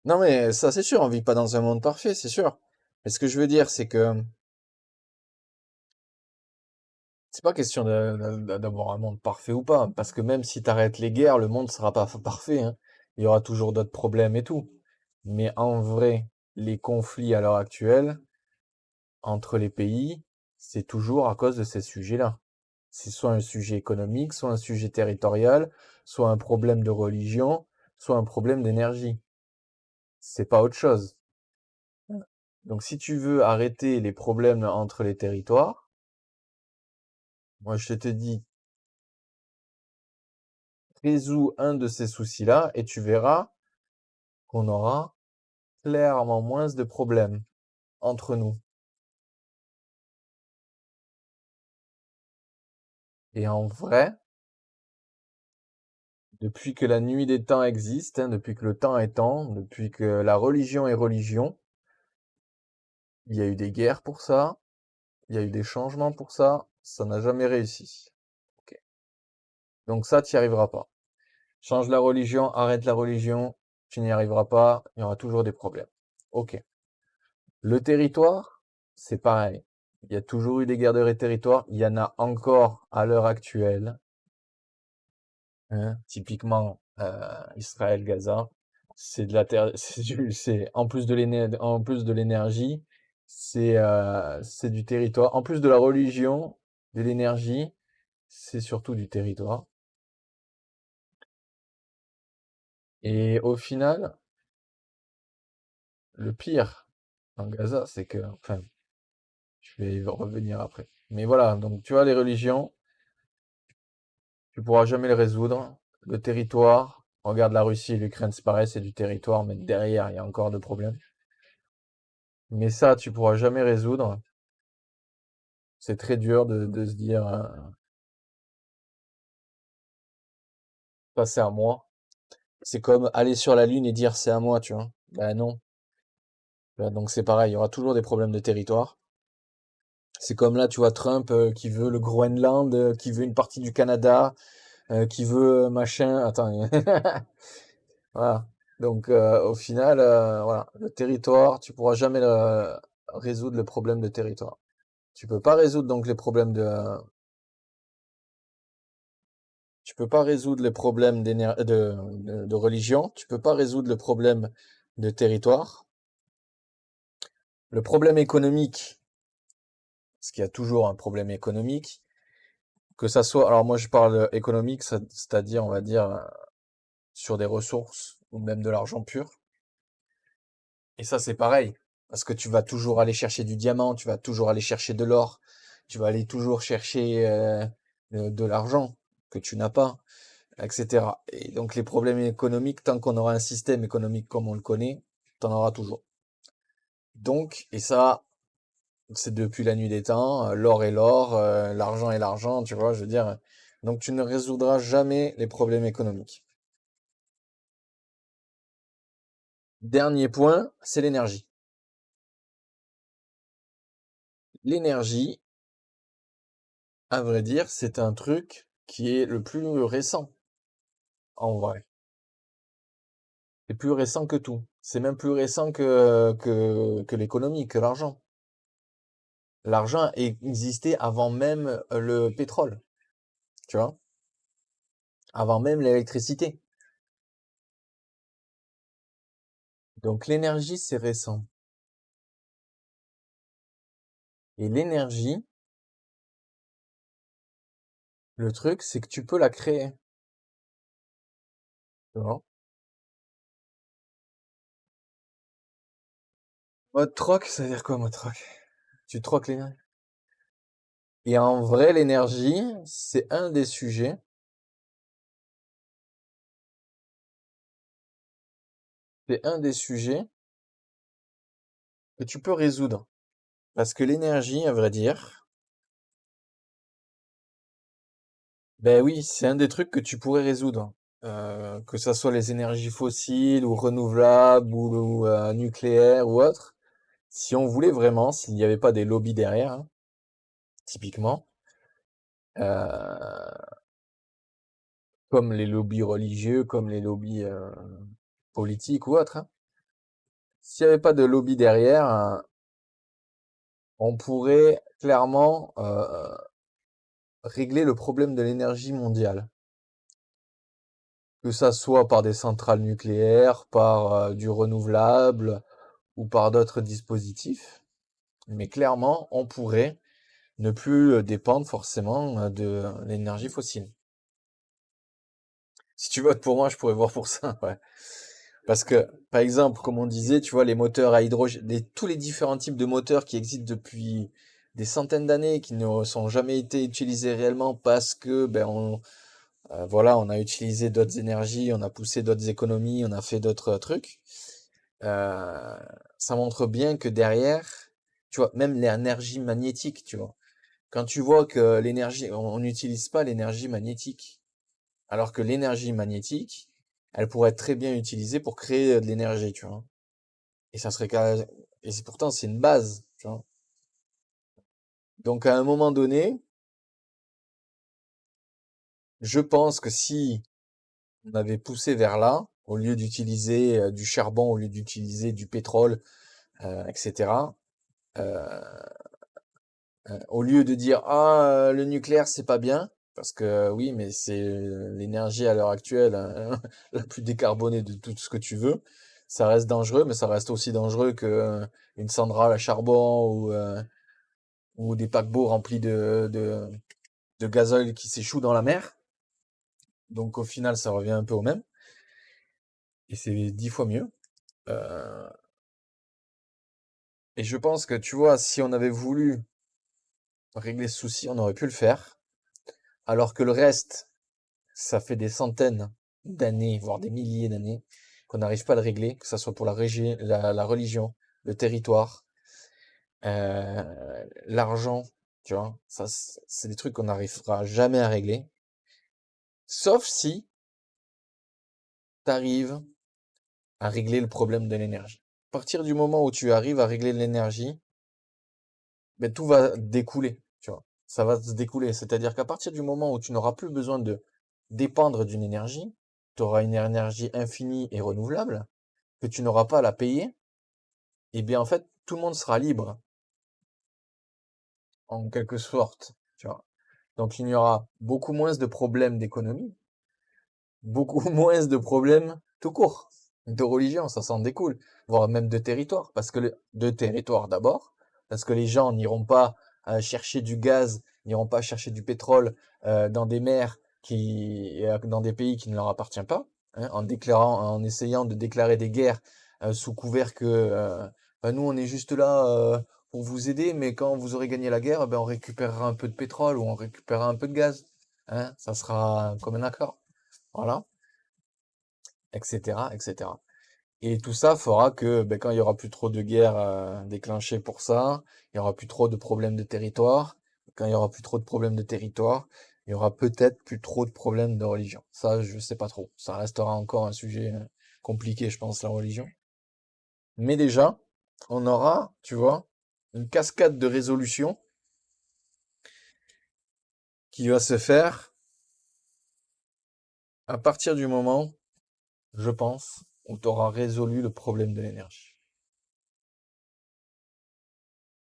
Non mais ça c'est sûr, on vit pas dans un monde parfait, c'est sûr. Mais ce que je veux dire, c'est que c'est pas question d'avoir un monde parfait ou pas, parce que même si t'arrêtes les guerres, le monde sera pas parfait, hein. Il y aura toujours d'autres problèmes et tout. Mais en vrai, les conflits à l'heure actuelle entre les pays, c'est toujours à cause de ces sujets-là. C'est soit un sujet économique, soit un sujet territorial, soit un problème de religion, soit un problème d'énergie. C'est pas autre chose. Donc si tu veux arrêter les problèmes entre les territoires, moi je te dis, résous un de ces soucis-là et tu verras qu'on aura clairement moins de problèmes entre nous. Et en vrai, depuis que la nuit des temps existe, hein, depuis que le temps est temps, depuis que la religion est religion, il y a eu des guerres pour ça, il y a eu des changements pour ça n'a jamais réussi. Ok. Donc ça, tu n'y arriveras pas. Change la religion, arrête la religion, tu n'y arriveras pas, il y aura toujours des problèmes. Ok. Le territoire, c'est pareil. Il y a toujours eu des guerres de territoire, il y en a encore à l'heure actuelle. Hein. Typiquement, Israël-Gaza, c'est de la terre, c'est en plus de l'énergie, c'est du territoire. En plus de la religion, de l'énergie, c'est surtout du territoire. Et au final, le pire en Gaza, c'est que, enfin, je vais y revenir après. Mais voilà, donc tu vois, les religions, tu pourras jamais les résoudre. Le territoire, regarde la Russie et l'Ukraine, c'est pareil, c'est du territoire, mais derrière, il y a encore de problèmes. Mais ça, tu pourras jamais résoudre. C'est très dur de se dire, ça c'est à moi. C'est comme aller sur la Lune et dire c'est à moi, tu vois. Ben non. Donc c'est pareil, il y aura toujours des problèmes de territoire. C'est comme là, tu vois, Trump qui veut le Groenland, qui veut une partie du Canada, qui veut machin. Attends. Voilà. Donc au final, voilà, le territoire, tu pourras jamais résoudre le problème de territoire. Tu peux pas résoudre donc les problèmes tu peux pas résoudre les problèmes de religion, tu peux pas résoudre le problème de territoire. Le problème économique, parce qu'il y a toujours un problème économique, que ça soit, alors moi je parle économique, c'est-à-dire, on va dire, sur des ressources ou même de l'argent pur. Et ça, c'est pareil, parce que tu vas toujours aller chercher du diamant, tu vas toujours aller chercher de l'or, tu vas aller toujours chercher de l'argent que tu n'as pas, etc. Et donc les problèmes économiques, tant qu'on aura un système économique comme on le connaît, t'en auras toujours. Donc, et ça, c'est depuis la nuit des temps, l'or est l'or, l'argent est l'argent, tu vois, je veux dire. Donc tu ne résoudras jamais les problèmes économiques. Dernier point, c'est l'énergie. L'énergie, à vrai dire, c'est un truc qui est le plus récent, en vrai. C'est plus récent que tout. C'est même plus récent que l'économie, que l'argent. L'argent existait avant même le pétrole, tu vois, avant même l'électricité. Donc l'énergie, c'est récent. Et l'énergie, Le truc, c'est que tu peux la créer. Tu vois. Mode troc, ça veut dire quoi, mode troc? Tu troques l'énergie. Et en vrai, l'énergie, c'est un des sujets que tu peux résoudre. Parce que l'énergie, à vrai dire, ben oui, c'est un des trucs que tu pourrais résoudre. Que ça soit les énergies fossiles ou renouvelables ou nucléaires ou autres. Si on voulait vraiment, s'il n'y avait pas des lobbies derrière, hein, typiquement, euh, comme les lobbies religieux, comme les lobbies politiques ou autres, hein. S'il n'y avait pas de lobby derrière, on pourrait clairement régler le problème de l'énergie mondiale. Que ça soit par des centrales nucléaires, par du renouvelable ou par d'autres dispositifs. Mais clairement, on pourrait ne plus dépendre forcément de l'énergie fossile. Si tu votes pour moi, je pourrais voir pour ça, ouais. Parce que, par exemple, comme on disait, tu vois, les moteurs à hydrogène, tous les différents types de moteurs qui existent depuis des centaines d'années, qui ne sont jamais été utilisés réellement parce que, ben, voilà, on a utilisé d'autres énergies, on a poussé d'autres économies, on a fait d'autres trucs. Euh, Ça montre bien que derrière, tu vois, même l'énergie magnétique, tu vois. Quand tu vois que l'énergie, on n'utilise pas l'énergie magnétique, alors que l'énergie magnétique, elle pourrait être très bien utilisée pour créer de l'énergie, tu vois. Et ça serait et c'est pourtant c'est une base, tu vois. Donc à un moment donné, je pense que si on avait poussé vers là, au lieu d'utiliser du charbon, au lieu d'utiliser du pétrole, etc. euh, Au lieu de dire ah le nucléaire c'est pas bien, parce que oui mais c'est l'énergie à l'heure actuelle la plus décarbonée de tout ce que tu veux, ça reste dangereux, mais ça reste aussi dangereux que une centrale à charbon ou des paquebots remplis de gasoil qui s'échouent dans la mer. Donc au final ça revient un peu au même et c'est 10 fois mieux. Euh, et je pense que tu vois si on avait voulu régler ce souci on aurait pu le faire, alors que le reste ça fait des centaines d'années, voire des milliers d'années, qu'on n'arrive pas à le régler, que ça soit pour la religion, le territoire, l'argent, tu vois. Ça, c'est des trucs qu'on n'arrivera jamais à régler. Sauf si tu arrives à régler le problème de l'énergie. À partir du moment où tu arrives à régler l'énergie, ben, tout va découler, tu vois. Ça va se découler. C'est-à-dire qu'à partir du moment où tu n'auras plus besoin de dépendre d'une énergie, tu auras une énergie infinie et renouvelable, que tu n'auras pas à la payer, et bien en fait, tout le monde sera libre, en quelque sorte, tu vois. Donc il y aura beaucoup moins de problèmes d'économie, beaucoup moins de problèmes tout court, de religion, ça s'en découle, voire même de territoire, de territoire d'abord, parce que les gens n'iront pas chercher du gaz, n'iront pas chercher du pétrole dans des mers dans des pays qui ne leur appartiennent pas, hein, en essayant de déclarer des guerres sous couvert que ben, nous on est juste là pour vous aider, mais quand vous aurez gagné la guerre, ben on récupérera un peu de pétrole ou on récupérera un peu de gaz, hein, ça sera comme un accord, voilà, etc., etc. Et tout ça fera que ben, quand il y aura plus trop de guerres déclenchées pour ça, il y aura plus trop de problèmes de territoire. Quand il y aura plus trop de problèmes de territoire, il y aura peut-être plus trop de problèmes de religion. Ça, je sais pas trop. Ça restera encore un sujet compliqué, je pense, la religion. Mais déjà, on aura, tu vois, une cascade de résolutions qui va se faire à partir du moment, je pense, où tu auras résolu le problème de l'énergie.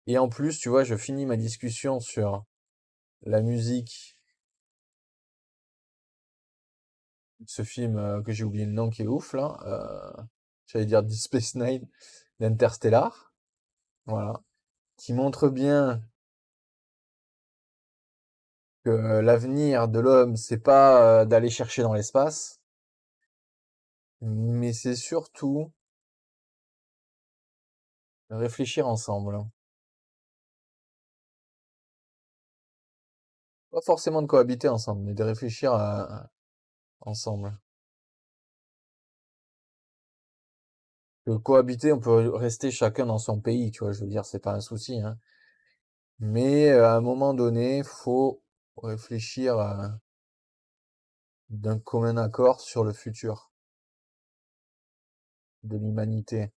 Et en plus, tu vois, je finis ma discussion sur la musique de ce film que j'ai oublié le nom qui est ouf là. J'allais dire Deep Space Nine d'Interstellar. Voilà. Qui montre bien que l'avenir de l'homme, c'est pas d'aller chercher dans l'espace, mais c'est surtout de réfléchir ensemble. Pas forcément de cohabiter ensemble, mais de réfléchir ensemble. Que cohabiter, on peut rester chacun dans son pays, tu vois, je veux dire, c'est pas un souci, hein. Mais à un moment donné, faut réfléchir d'un commun accord sur le futur de l'humanité.